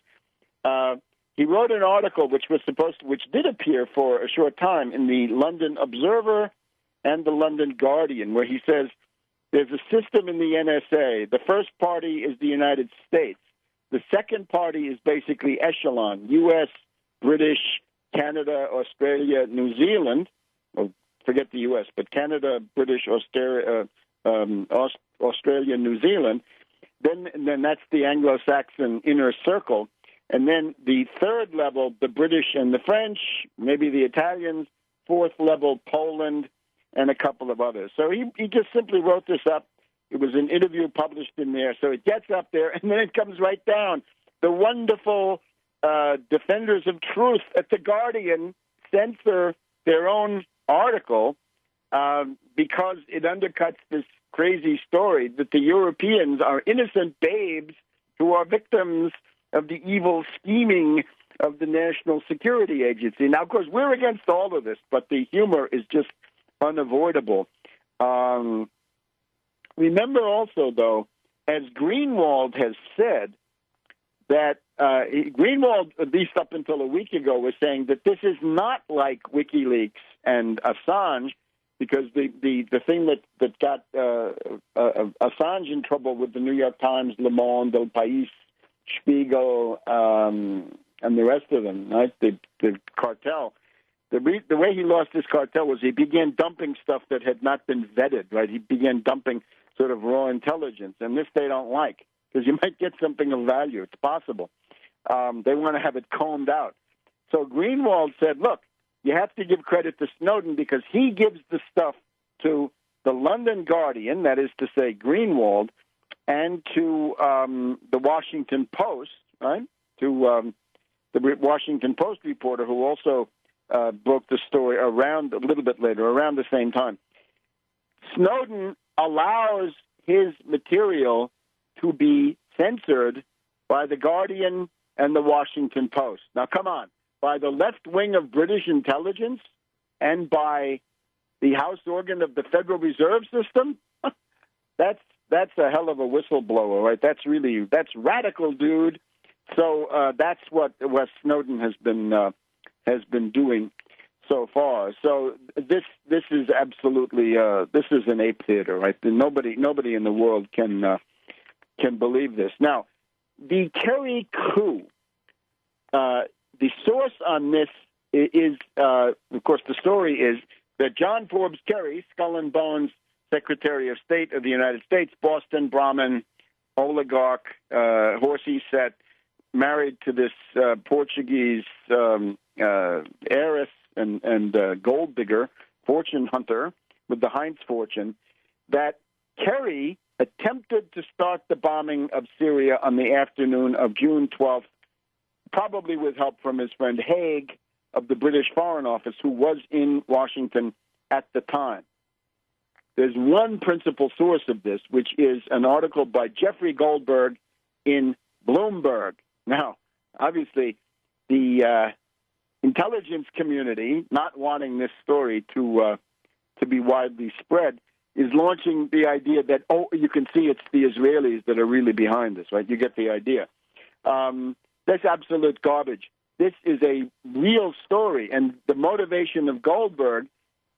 He wrote an article which did appear for a short time in the London Observer and the London Guardian, where he says there's a system in the NSA. The first party is the United States. The second party is basically echelon, U.S., British, Canada, Australia, New Zealand. Well, forget the U.S., but Canada, British, Australia, New Zealand. Then that's the Anglo-Saxon inner circle. And then the third level, the British and the French, maybe the Italians. Fourth level, Poland, and a couple of others. So he just simply wrote this up. It was an interview published in there. So it gets up there, and then it comes right down. The wonderful defenders of truth at The Guardian censor their own article because it undercuts this crazy story that the Europeans are innocent babes who are victims of the evil scheming of the National Security Agency. Now, of course, we're against all of this, but the humor is just unavoidable. Remember also, though, as Greenwald has said, that Greenwald, at least up until a week ago, was saying that this is not like WikiLeaks and Assange, because the thing that got Assange in trouble with the New York Times, Le Monde, El País, Spiegel, and the rest of them, right? The cartel. The way he lost his cartel was he began dumping stuff that had not been vetted, right? He began dumping sort of raw intelligence, and this they don't like, because you might get something of value. It's possible. They want to have it combed out. So Greenwald said, look, you have to give credit to Snowden because he gives the stuff to the London Guardian, that is to say Greenwald, and to the Washington Post, right? To the Washington Post reporter who also broke the story around a little bit later, around the same time. Snowden allows his material to be censored by the Guardian and the Washington Post. Now, come on, by the left wing of British intelligence and by the House organ of the Federal Reserve System? That's a hell of a whistleblower, right? That's radical, dude. So that's what Snowden has been doing so far. So this is absolutely this is an ape theater, right? Nobody in the world can believe this. Now, the Kerry coup. The source on this is, of course, the story is that John Forbes Kerry, Skull and Bones Secretary of State of the United States, Boston Brahmin, oligarch, horsey set, married to this Portuguese heiress and gold digger, fortune hunter with the Heinz fortune, that Kerry attempted to start the bombing of Syria on the afternoon of June 12th, probably with help from his friend Haig of the British Foreign Office, who was in Washington at the time. There's one principal source of this, which is an article by Jeffrey Goldberg in Bloomberg. Now, obviously, the intelligence community, not wanting this story to be widely spread, is launching the idea that, you can see it's the Israelis that are really behind this, right? You get the idea. That's absolute garbage. This is a real story, and the motivation of Goldberg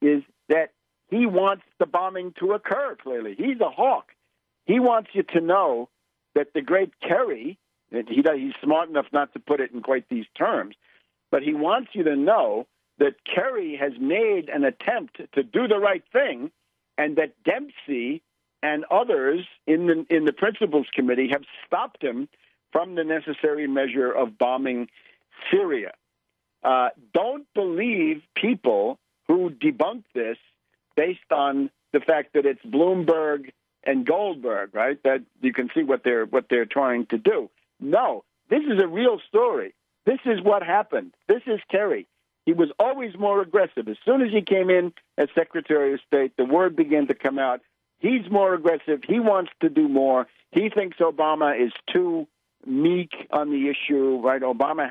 is that he wants the bombing to occur, clearly. He's a hawk. He wants you to know that the great Kerry, he's smart enough not to put it in quite these terms, but he wants you to know that Kerry has made an attempt to do the right thing, and that Dempsey and others in the Principals Committee have stopped him from the necessary measure of bombing Syria. Don't believe people who debunk this based on the fact that it's Bloomberg and Goldberg, right? That you can see what they're trying to do. No, this is a real story. This is what happened. This is Kerry. He was always more aggressive. As soon as he came in as Secretary of State, the word began to come out. He's more aggressive. He wants to do more. He thinks Obama is too meek on the issue, right? Obama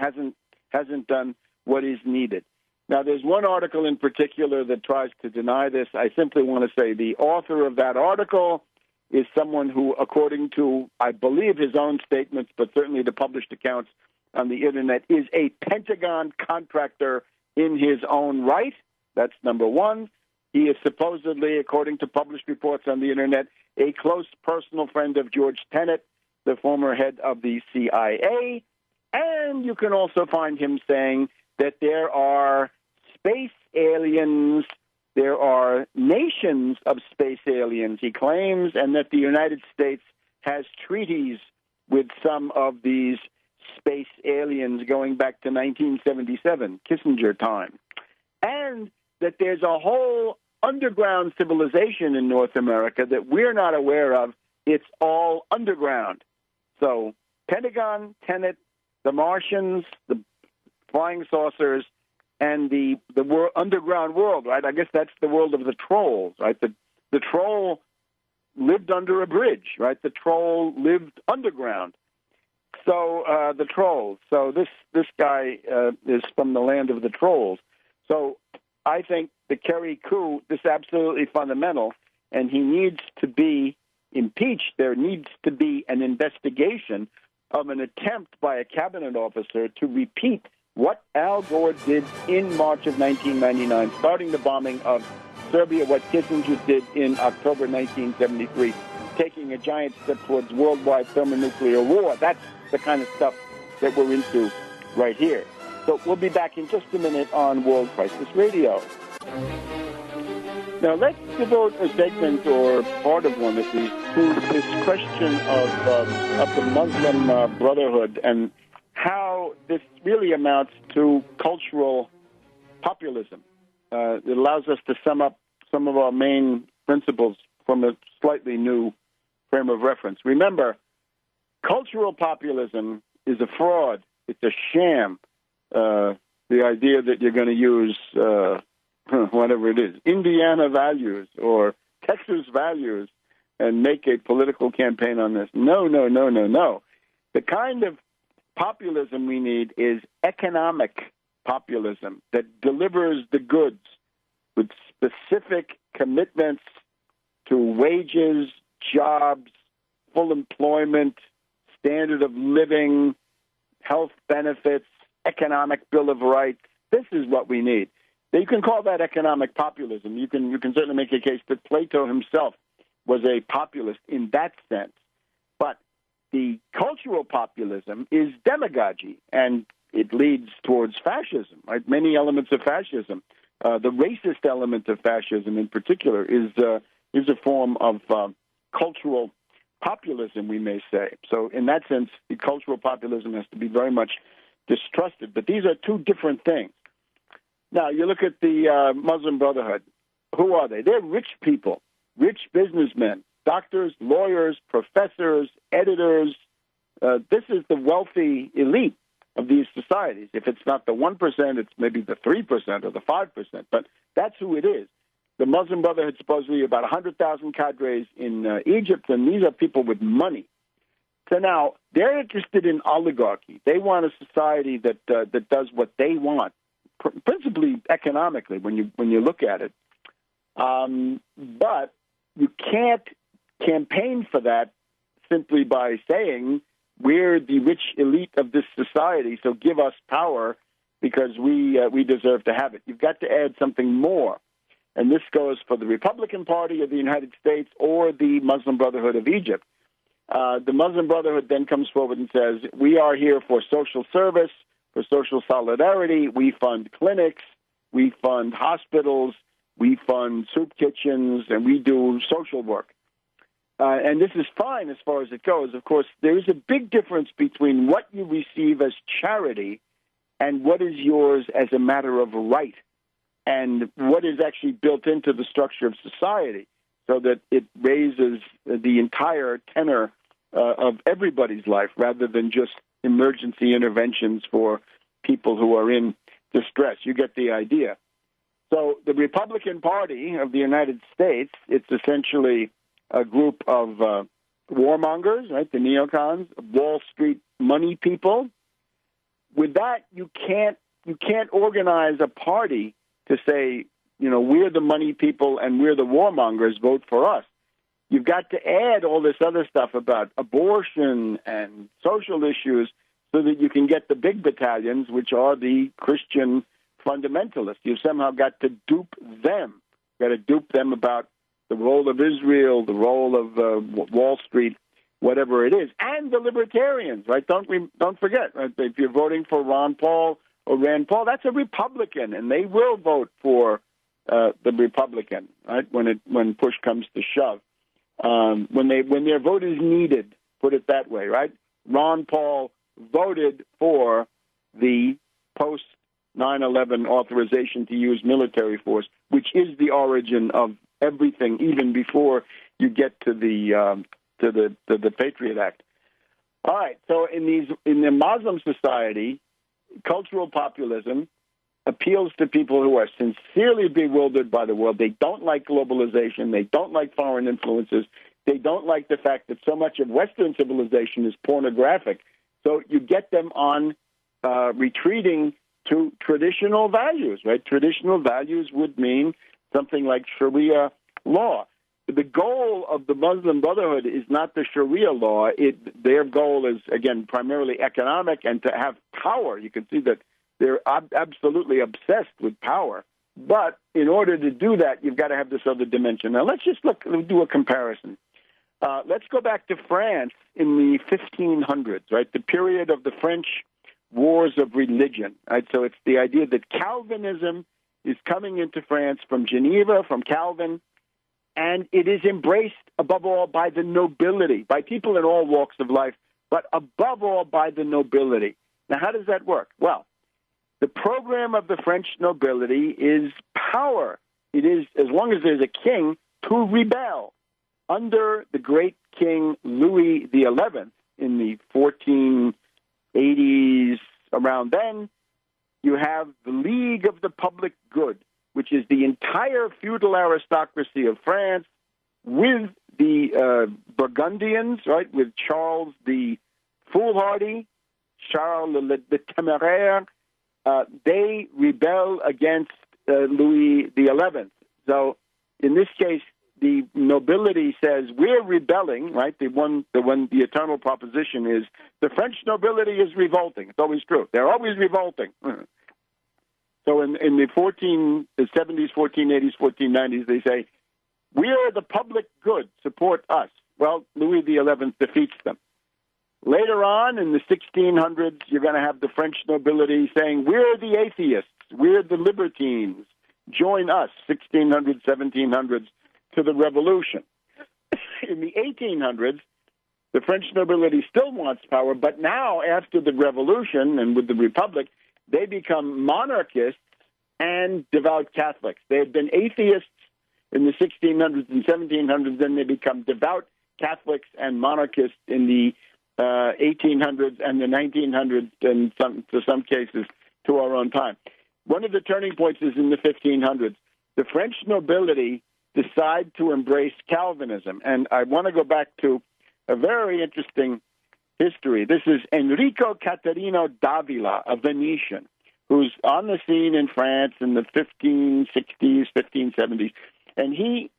hasn't done what is needed. Now, there's one article in particular that tries to deny this. I simply want to say the author of that article is someone who, according to, I believe, his own statements, but certainly the published accounts on the Internet, is a Pentagon contractor in his own right. That's number one. He is supposedly, according to published reports on the Internet, a close personal friend of George Tenet, the former head of the CIA. And you can also find him saying that there are space aliens, there are nations of space aliens, he claims, and that the United States has treaties with some of these space aliens going back to 1977, Kissinger time. And that there's a whole underground civilization in North America that we're not aware of. It's all underground. So Pentagon, Tenet, the Martians, the flying saucers, and the underground world, right? I guess that's the world of the trolls, right? The troll lived under a bridge, right? The troll lived underground. So the trolls. So this guy is from the land of the trolls. So I think the Kerry coup is absolutely fundamental, and he needs to be impeached. There needs to be an investigation of an attempt by a cabinet officer to repeat what Al Gore did in March of 1999, starting the bombing of Serbia, what Kissinger did in October 1973, taking a giant step towards worldwide thermonuclear war. That's the kind of stuff that we're into right here. So we'll be back in just a minute on World Crisis Radio. Now, let's devote a segment or part of one at least to this question of the Muslim Brotherhood and how this really amounts to cultural populism. It allows us to sum up some of our main principles from a slightly new frame of reference. Remember, cultural populism is a fraud. It's a sham. The idea that you're going to use whatever it is, Indiana values or Texas values, and make a political campaign on this. No, no, no, no, no. The kind of populism we need is economic populism that delivers the goods with specific commitments to wages, jobs, full employment, standard of living, health benefits, economic Bill of Rights. This is what we need. You can call that economic populism. You can certainly make a case that Plato himself was a populist in that sense. But the cultural populism is demagogy, and it leads towards fascism, right? Many elements of fascism. The racist element of fascism in particular is a form of cultural populism, we may say. So in that sense, the cultural populism has to be very much distrusted. But these are two different things. Now, you look at the Muslim Brotherhood. Who are they? They're rich people, rich businessmen, doctors, lawyers, professors, editors. This is the wealthy elite of these societies. If it's not the 1%, it's maybe the 3% or the 5%. But that's who it is. The Muslim Brotherhood supposedly about 100,000 cadres in Egypt, and these are people with money. So now they're interested in oligarchy. They want a society that does what they want, principally economically when you look at it. But you can't campaign for that simply by saying we're the rich elite of this society, so give us power because we deserve to have it. You've got to add something more. And this goes for the Republican Party of the United States or the Muslim Brotherhood of Egypt. The Muslim Brotherhood then comes forward and says, we are here for social service, for social solidarity. We fund clinics, we fund hospitals, we fund soup kitchens, and we do social work. And this is fine as far as it goes. Of course, there is a big difference between what you receive as charity and what is yours as a matter of right, and what is actually built into the structure of society so that it raises the entire tenor of everybody's life rather than just emergency interventions for people who are in distress. You get the idea. So the Republican Party of the United States, it's essentially a group of warmongers, right, the neocons, Wall Street money people. With that, you can't organize a party to say, we're the money people and we're the warmongers, vote for us. You've got to add all this other stuff about abortion and social issues so that you can get the big battalions, which are the Christian fundamentalists. You've somehow got to dupe them. You've got to dupe them about the role of Israel, the role of Wall Street, whatever it is, and the libertarians, right? Don't forget, right? If you're voting for Ron Paul or Rand Paul, that's a Republican, and they will vote for the Republican, right? When push comes to shove, when their vote is needed, put it that way, right? Ron Paul voted for the post 9/11 authorization to use military force, which is the origin of everything, even before you get to the Patriot Act. All right. So in the Muslim society, cultural populism appeals to people who are sincerely bewildered by the world. They don't like globalization. They don't like foreign influences. They don't like the fact that so much of Western civilization is pornographic. So you get them on retreating to traditional values, right? Traditional values would mean something like Sharia law. The goal of the Muslim Brotherhood is not the Sharia law. Their goal is, again, primarily economic and to have power. You can see that they're absolutely obsessed with power. But in order to do that, you've got to have this other dimension. Now, let's just do a comparison. Let's go back to France in the 1500s, right? The period of the French wars of religion, right? So it's the idea that Calvinism is coming into France from Geneva, from Calvin, and it is embraced above all by the nobility, by people in all walks of life, but above all by the nobility. Now, how does that work? Well, the program of the French nobility is power. It is, as long as there's a king, to rebel under the great King Louis XI in the 1480s. Around then, you have the League of the Public Good, which is the entire feudal aristocracy of France with the Burgundians, right, with Charles the Foolhardy, Charles the Téméraire. They rebel against Louis XI. So in this case, the nobility says, we're rebelling, right? The eternal proposition is the French nobility is revolting. It's always true. They're always revolting. So in the 1470s, 1480s, 1490s, they say, we're the public good, support us. Well, Louis XI defeats them. Later on, in the 1600s, you're going to have the French nobility saying, we're the atheists, we're the libertines, join us, 1600s, 1700s, to the revolution. In the 1800s, the French nobility still wants power, but now, after the revolution and with the Republic, they become monarchists and devout Catholics. They had been atheists in the 1600s and 1700s, then they become devout Catholics and monarchists in the 1800s and the 1900s, and to some cases to our own time. One of the turning points is in the 1500s. The French nobility decide to embrace Calvinism. And I want to go back to a very interesting history. This is Enrico Caterino d'Avila, a Venetian, who's on the scene in France in the 1560s, 1570s. And he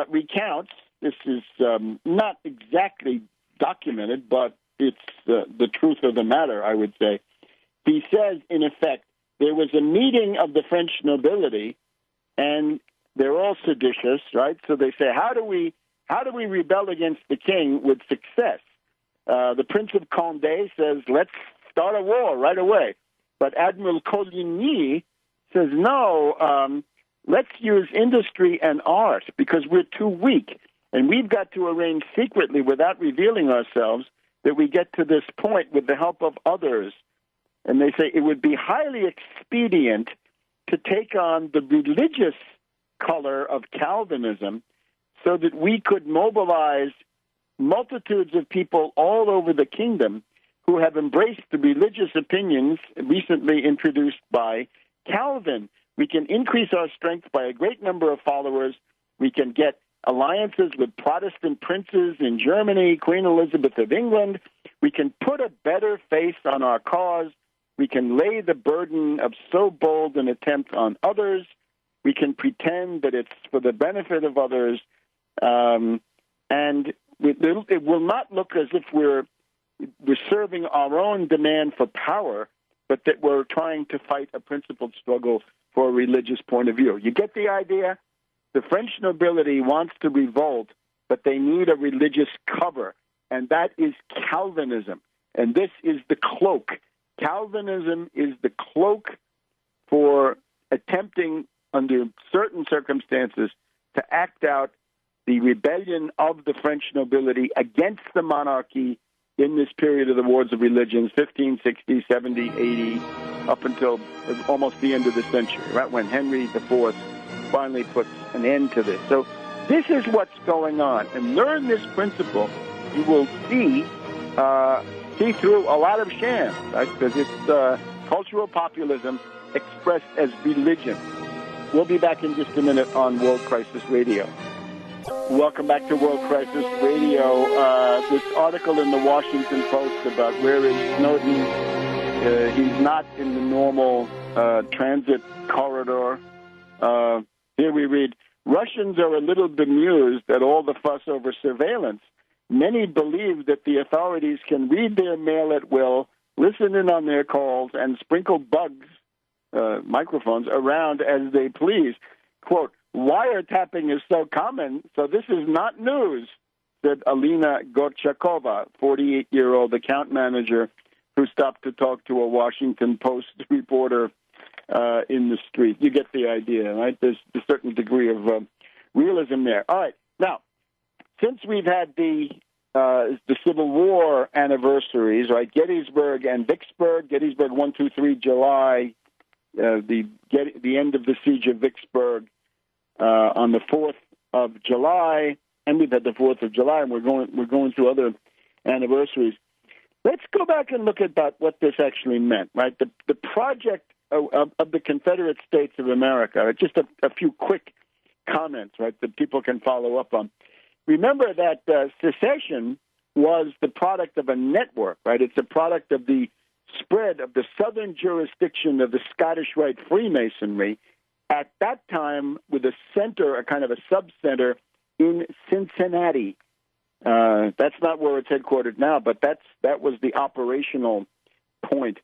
recounts, this is not exactly documented, but it's the truth of the matter, I would say. He says, in effect, there was a meeting of the French nobility, and they're all seditious, right? So they say, how do we rebel against the king with success? The Prince of Condé says, let's start a war right away. But Admiral Coligny says, no, let's use industry and art because we're too weak. And we've got to arrange secretly, without revealing ourselves, that we get to this point with the help of others. And they say it would be highly expedient to take on the religious color of Calvinism so that we could mobilize multitudes of people all over the kingdom who have embraced the religious opinions recently introduced by Calvin. We can increase our strength by a great number of followers. We can get alliances with Protestant princes in Germany, Queen Elizabeth of England. We can put a better face on our cause. We can lay the burden of so bold an attempt on others. We can pretend that it's for the benefit of others. And it will not look as if we're serving our own demand for power, but that we're trying to fight a principled struggle for a religious point of view. You get the idea? The French nobility wants to revolt, but they need a religious cover, and that is Calvinism. And this is the cloak. Calvinism is the cloak for attempting, under certain circumstances, to act out the rebellion of the French nobility against the monarchy in this period of the Wars of Religions, 1560, 70, 80, up until almost the end of the century, right when Henry IV finally puts an end to this. So this is what's going on. And learn this principle, you will see through a lot of shams, right? Because it's cultural populism expressed as religion. We'll be back in just a minute on World Crisis Radio. Welcome back to World Crisis Radio. This article in the Washington Post about where is Snowden. He's not in the normal transit corridor. Here we read, Russians are a little bemused at all the fuss over surveillance. Many believe that the authorities can read their mail at will, listen in on their calls, and sprinkle bugs, microphones, around as they please. Quote, wiretapping is so common, so this is not news, said Alina Gorchakova, 48-year-old account manager who stopped to talk to a Washington Post reporter in the street. You get the idea, right? There's a certain degree of realism there. All right. Now, since we've had the Civil War anniversaries, right, Gettysburg and Vicksburg, Gettysburg 1, 2, 3, July, the end of the siege of Vicksburg on the 4th of July, and we've had the 4th of July, and we're going through other anniversaries. Let's go back and look at what this actually meant, right? The project of the Confederate States of America. Just a few quick comments, right, that people can follow up on. Remember that secession was the product of a network, right? It's a product of the spread of the southern jurisdiction of the Scottish Rite Freemasonry at that time with a center, a kind of a sub-center in Cincinnati. That's not where it's headquartered now, but that was the operational point.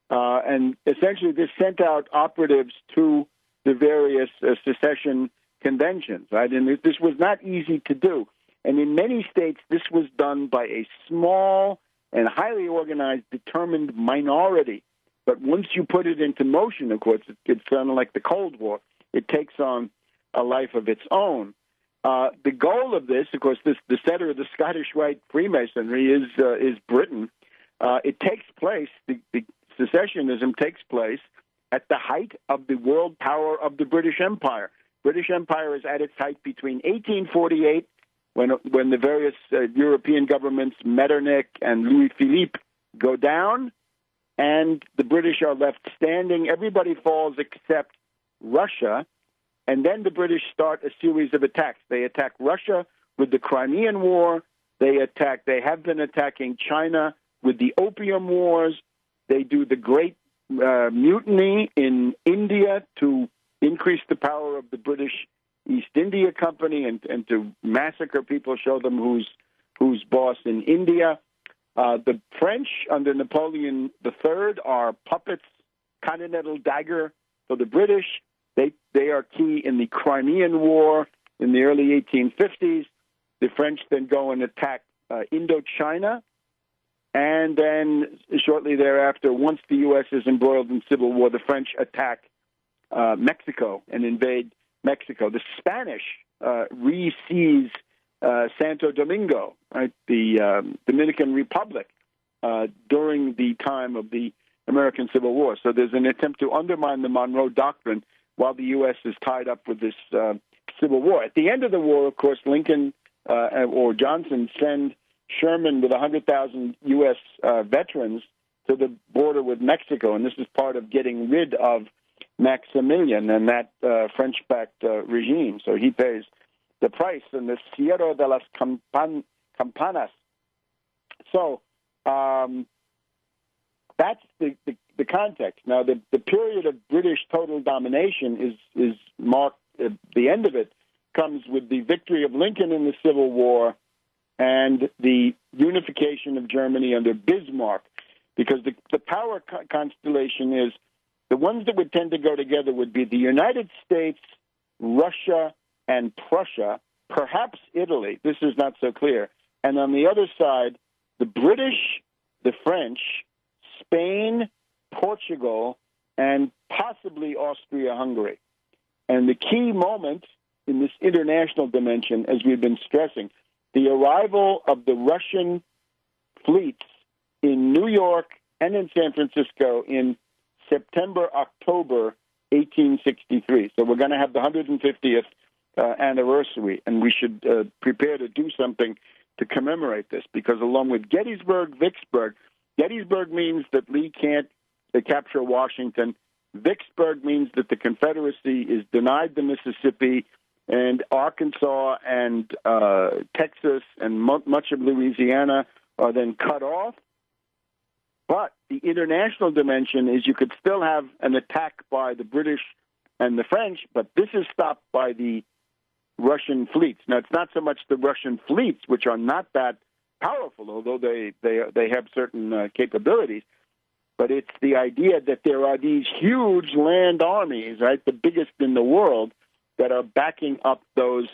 And essentially this sent out operatives to the various secession conventions, right? And this was not easy to do. And in many states, this was done by a small and highly organized, determined minority. But once you put it into motion, of course, it's kind of like the Cold War. It takes on a life of its own. The goal of this, of course, the center of the Scottish Rite Freemasonry is Britain. It takes place, the secessionism takes place at the height of the world power of the British Empire. British Empire is at its height between 1848, when the various European governments, Metternich and Louis Philippe, go down, and the British are left standing. Everybody falls except Russia, and then the British start a series of attacks. They attack Russia with the Crimean War. They have been attacking China with the Opium Wars. They do the Great Mutiny in India to increase the power of the British East India Company and to massacre people, show them who's boss in India. The French under Napoleon III are puppets, continental dagger for the British. They are key in the Crimean War in the early 1850s. The French then go and attack Indochina. And then shortly thereafter, once the U.S. is embroiled in civil war, the French attack Mexico and invade Mexico. The Spanish re-seize Santo Domingo, right, the Dominican Republic, during the time of the American Civil War. So there's an attempt to undermine the Monroe Doctrine while the U.S. is tied up with this Civil War. At the end of the war, of course, Lincoln or Johnson send Sherman with 100,000 U.S. Veterans to the border with Mexico, and this is part of getting rid of Maximilian and that French-backed regime. So he pays the price in the Cierre de las Campanas. So that's the context. Now, the period of British total domination is marked, the end of it comes with the victory of Lincoln in the Civil War and the unification of Germany under Bismarck, because the power constellation is the ones that would tend to go together would be the United States, Russia, and Prussia, perhaps Italy. This is not so clear. And on the other side, the British, the French, Spain, Portugal, and possibly Austria-Hungary. And the key moment in this international dimension, as we've been stressing, the arrival of the Russian fleets in New York and in San Francisco in September, October 1863. So we're going to have the 150th anniversary, and we should prepare to do something to commemorate this, because along with Gettysburg, Vicksburg means that Lee can't capture Washington. Vicksburg means that the Confederacy is denied the Mississippi, and Arkansas and Texas and much of Louisiana are then cut off. But the international dimension is you could still have an attack by the British and the French, but this is stopped by the Russian fleets. Now, it's not so much the Russian fleets, which are not that powerful, although they have certain capabilities, but it's the idea that there are these huge land armies, right, the biggest in the world, that are backing up those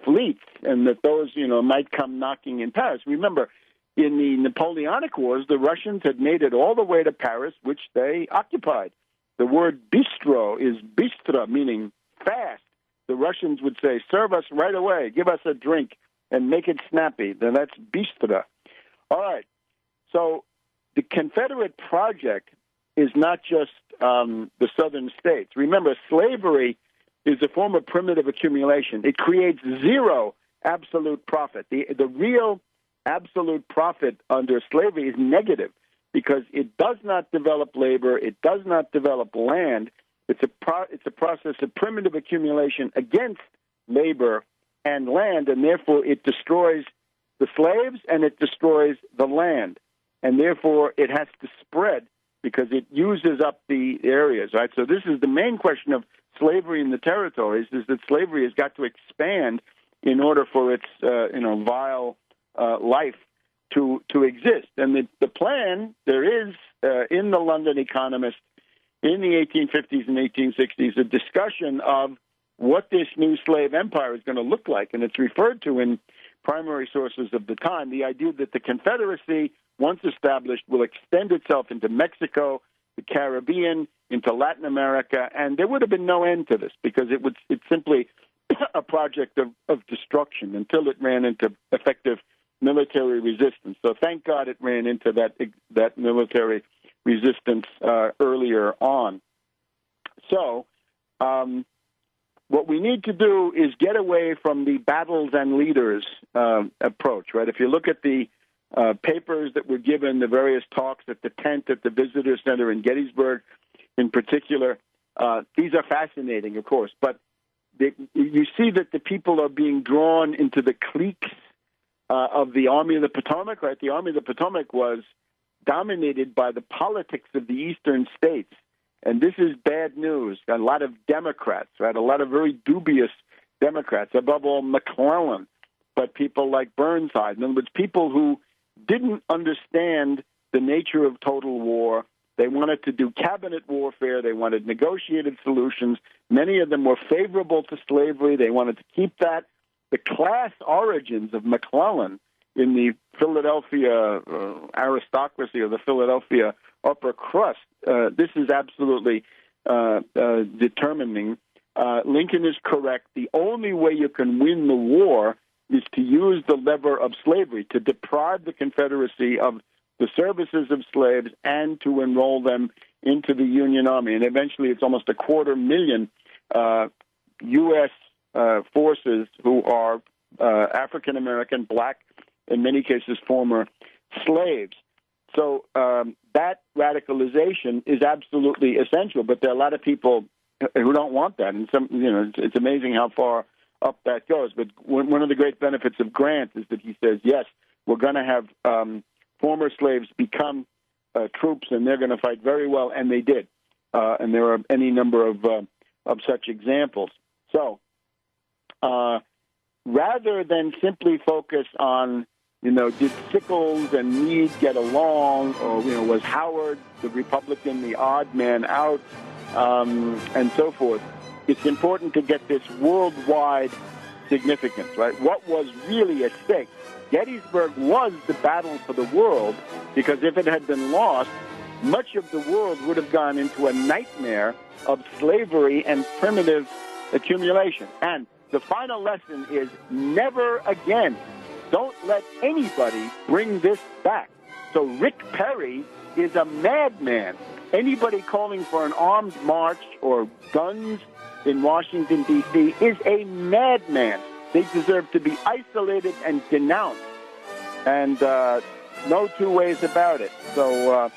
fleets, and that those, might come knocking in Paris. Remember, in the Napoleonic Wars, the Russians had made it all the way to Paris, which they occupied. The word bistro is bistra, meaning fast. The Russians would say, serve us right away, give us a drink, and make it snappy. Then that's bistra. All right. So the Confederate project is not just the southern states. Remember, slavery is a form of primitive accumulation. It creates zero absolute profit. The real absolute profit under slavery is negative because it does not develop labor, it does not develop land. It's a process of primitive accumulation against labor and land, and therefore it destroys the slaves and it destroys the land. And therefore it has to spread because it uses up the areas, right? So this is the main question of slavery in the territories, is that slavery has got to expand in order for its vile life to exist. And the plan, there is in the London Economist in the 1850s and 1860s a discussion of what this new slave empire is going to look like. And it's referred to in primary sources of the time, the idea that the Confederacy, once established, will extend itself into Mexico, the Caribbean, into Latin America, and there would have been no end to this because it's simply a project of destruction until it ran into effective military resistance. So thank God it ran into that military resistance earlier on. So what we need to do is get away from the battles and leaders approach, right? If you look at the papers that were given, the various talks at the tent at the Visitor Center in Gettysburg in particular, these are fascinating, of course, but you see that the people are being drawn into the cliques of the Army of the Potomac, right? The Army of the Potomac was dominated by the politics of the eastern states. And this is bad news. A lot of Democrats, right? A lot of very dubious Democrats, above all McClellan, but people like Burnside. In other words, people who didn't understand the nature of total war. They wanted to do cabinet warfare. They wanted negotiated solutions. Many of them were favorable to slavery. They wanted to keep that. The class origins of McClellan in the Philadelphia aristocracy or the Philadelphia upper crust, this is absolutely determining. Lincoln is correct. The only way you can win the war is to use the lever of slavery, to deprive the Confederacy of the services of slaves and to enroll them into the Union Army. And eventually it's almost 250,000 U.S. Forces who are African-American, black, in many cases former slaves. So that radicalization is absolutely essential, but there are a lot of people who don't want that. And it's amazing how far up that goes. But one of the great benefits of Grant is that he says, yes, we're going to have former slaves become troops, and they're going to fight very well, and they did. And there are any number of such examples. So rather than simply focus on, did Sickles and Meade get along, or, was Howard, the Republican, the odd man out, and so forth, it's important to get this worldwide significance, right? What was really at stake? Gettysburg was the battle for the world, because if it had been lost, much of the world would have gone into a nightmare of slavery and primitive accumulation. And the final lesson is never again. Don't let anybody bring this back. So Rick Perry is a madman. Anybody calling for an armed march or guns in Washington, D.C. is a madman. They deserve to be isolated and denounced. And no two ways about it. So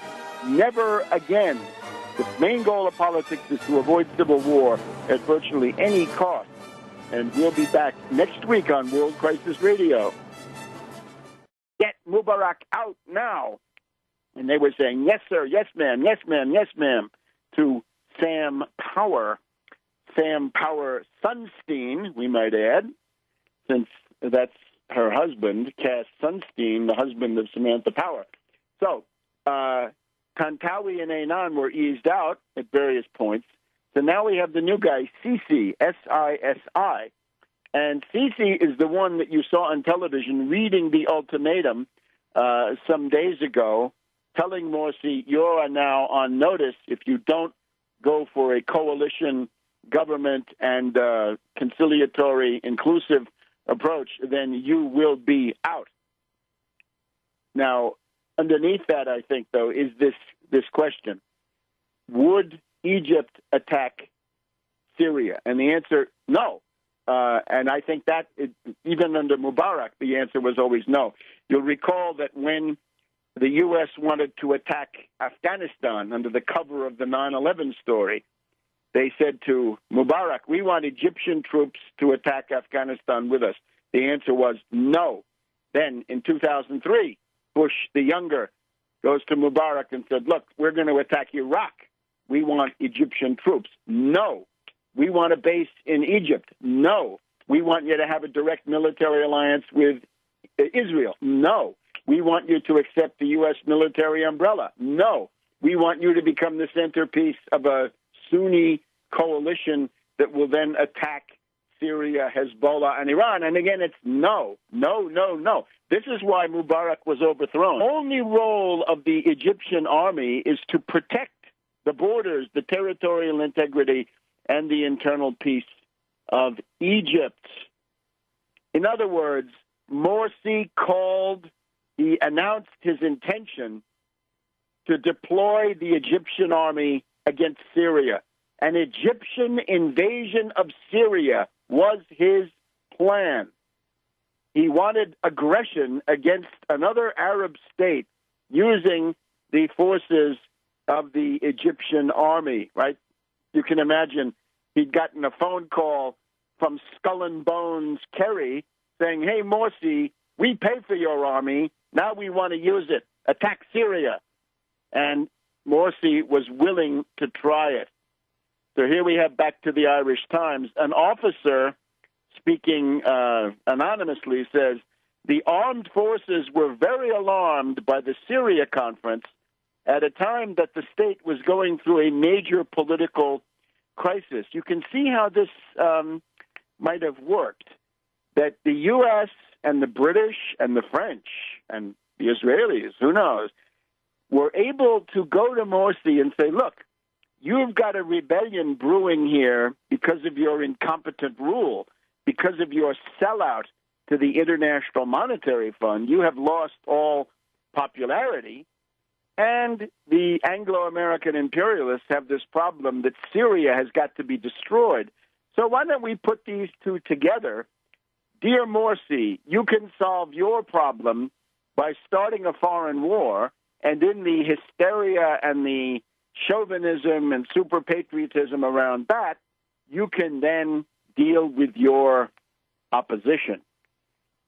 never again. The main goal of politics is to avoid civil war at virtually any cost. And we'll be back next week on World Crisis Radio. Get Mubarak out now. And they were saying, yes, sir, yes, ma'am, yes, ma'am, yes, ma'am, to Sam Power Sunstein, we might add, since that's her husband, Cass Sunstein, the husband of Samantha Power. So Tantawi and Ainan were eased out at various points. So now we have the new guy, Sisi, S-I-S-I. And Sisi is the one that you saw on television reading the ultimatum some days ago, telling Morsi, you are now on notice. If you don't go for a coalition government and conciliatory, inclusive approach, then you will be out. Now, underneath that, I think, though, is this question. Would Egypt attack Syria? And the answer, no. And I think that even under Mubarak, the answer was always no. You'll recall that when the U.S. wanted to attack Afghanistan under the cover of the 9/11 story, they said to Mubarak, we want Egyptian troops to attack Afghanistan with us. The answer was no. Then in 2003, Bush the younger goes to Mubarak and said, look, we're going to attack Iraq. We want Egyptian troops. No. We want a base in Egypt. No. We want you to have a direct military alliance with Israel. No. We want you to accept the U.S. military umbrella. No. We want you to become the centerpiece of a Sunni coalition that will then attack Syria, Hezbollah, and Iran. And again, it's no, no, no, no. This is why Mubarak was overthrown. The only role of the Egyptian army is to protect the borders, the territorial integrity, and the internal peace of Egypt. In other words, Morsi he announced his intention to deploy the Egyptian army against Syria. An Egyptian invasion of Syria was his plan. He wanted aggression against another Arab state using the forces of the Egyptian army, right? You can imagine he'd gotten a phone call from Skull and Bones Kerry saying, hey, Morsi, we pay for your army. Now we want to use it. Attack Syria. And Morsi was willing to try it. So here we have, back to the Irish Times, an officer speaking anonymously says, the armed forces were very alarmed by the Syria conference at a time that the state was going through a major political crisis. You can see how this might have worked, that the U.S. and the British and the French and the Israelis, who knows, were able to go to Morsi and say, look, you've got a rebellion brewing here because of your incompetent rule, because of your sellout to the International Monetary Fund. You have lost all popularity. And the Anglo-American imperialists have this problem that Syria has got to be destroyed. So why don't we put these two together? Dear Morsi, you can solve your problem by starting a foreign war, and in the hysteria and the chauvinism and super patriotism around that, you can then deal with your opposition.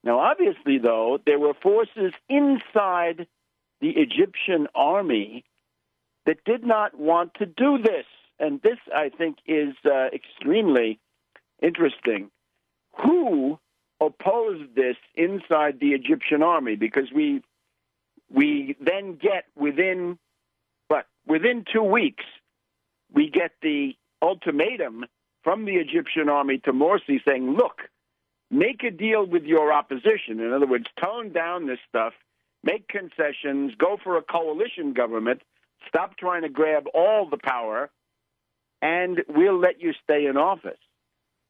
Now, obviously, though, there were forces inside the Egyptian army that did not want to do this. And this, I think, is extremely interesting. Who opposed this inside the Egyptian army? Because we then get within 2 weeks, we get the ultimatum from the Egyptian army to Morsi saying, look, make a deal with your opposition. In other words, tone down this stuff, make concessions, go for a coalition government, stop trying to grab all the power, and we'll let you stay in office.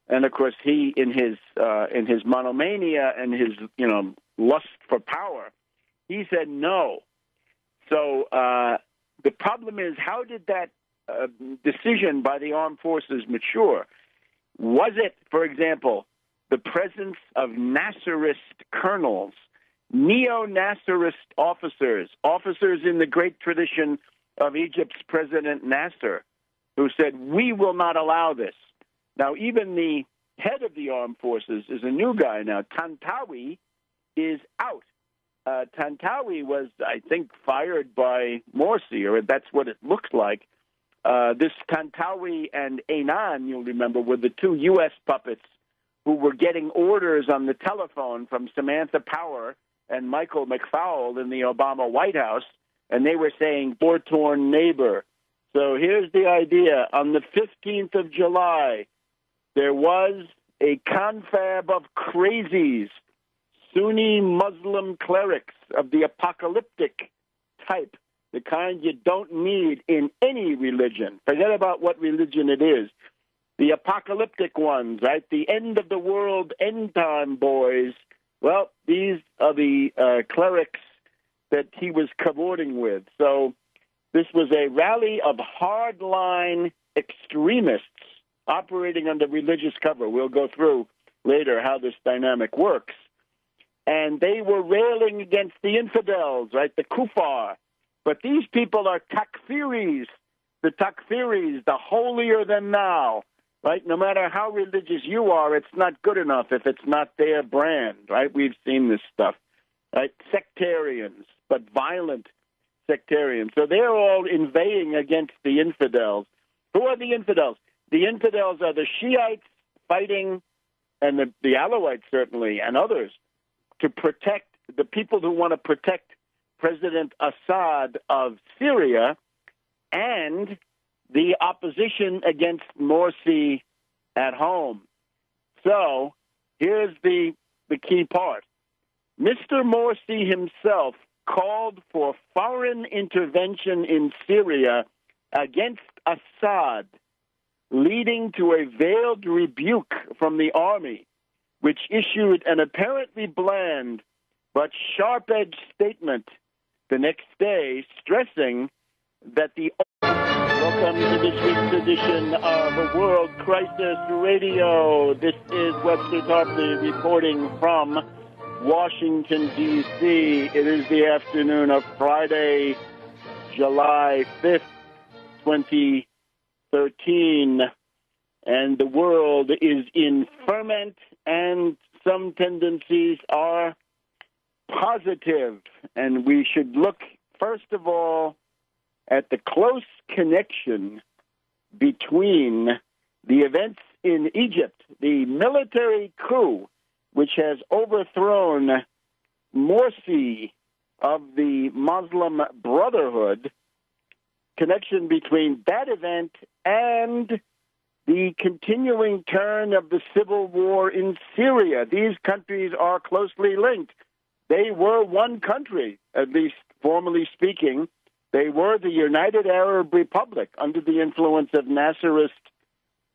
And of course, he, in his monomania and his lust for power, he said no. So the problem is, how did that decision by the armed forces mature? Was it, for example, the presence of Nasserist colonels, neo-Nasserist officers in the great tradition of Egypt's President Nasser, who said, we will not allow this? Now, even the head of the armed forces is a new guy now. Tantawi is out. Tantawi was, I think, fired by Morsi, or that's what it looks like. This Tantawi and Einan, you'll remember, were the two U.S. puppets who were getting orders on the telephone from Samantha Power and Michael McFaul in the Obama White House, and they were saying, war-torn neighbor. So here's the idea. On the 15th of July, there was a confab of crazies, Sunni Muslim clerics of the apocalyptic type, the kind you don't need in any religion. Forget about what religion it is. The apocalyptic ones, right? The end of the world, end time boys. Well, these are the clerics that he was cavorting with. So this was a rally of hardline extremists operating under religious cover. We'll go through later how this dynamic works. And they were railing against the infidels, right, the kuffar. But these people are takfiris, the holier than thou, right? No matter how religious you are, it's not good enough if it's not their brand, right? We've seen this stuff, right? Sectarians, but violent sectarians. So they're all inveighing against the infidels. Who are the infidels? The infidels are the Shiites fighting, and the Alawites certainly, and others, to protect the people who want to protect President Assad of Syria and the opposition against Morsi at home. So here's the key part. Mr. Morsi himself called for foreign intervention in Syria against Assad, leading to a veiled rebuke from the army, which issued an apparently bland but sharp-edged statement the next day, stressing that the... Welcome to this week's edition of World Crisis Radio. This is Webster Tarpley reporting from Washington, D.C. It is the afternoon of Friday, July 5th, 2013, and the world is in ferment, and some tendencies are positive. And we should look, first of all, at the close connection between the events in Egypt, the military coup, which has overthrown Morsi of the Muslim Brotherhood, connection between that event and the continuing turn of the civil war in Syria. These countries are closely linked. They were one country, at least formally speaking. They were the United Arab Republic under the influence of Nasserist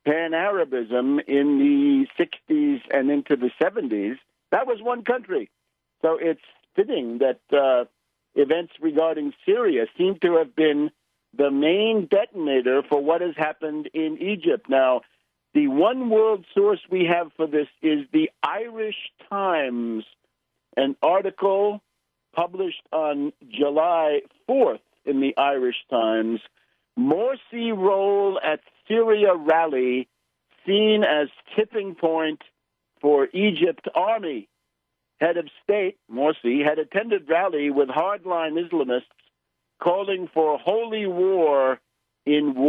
pan-Arabism in the 60s and into the 70s. That was one country. So it's fitting that events regarding Syria seem to have been the main detonator for what has happened in Egypt. Now, the one world source we have for this is the Irish Times, an article published on July 4th in the Irish Times. Morsi role at Syria rally seen as tipping point for Egypt army. Head of state, Morsi, had attended rally with hardline Islamists calling for holy war in war.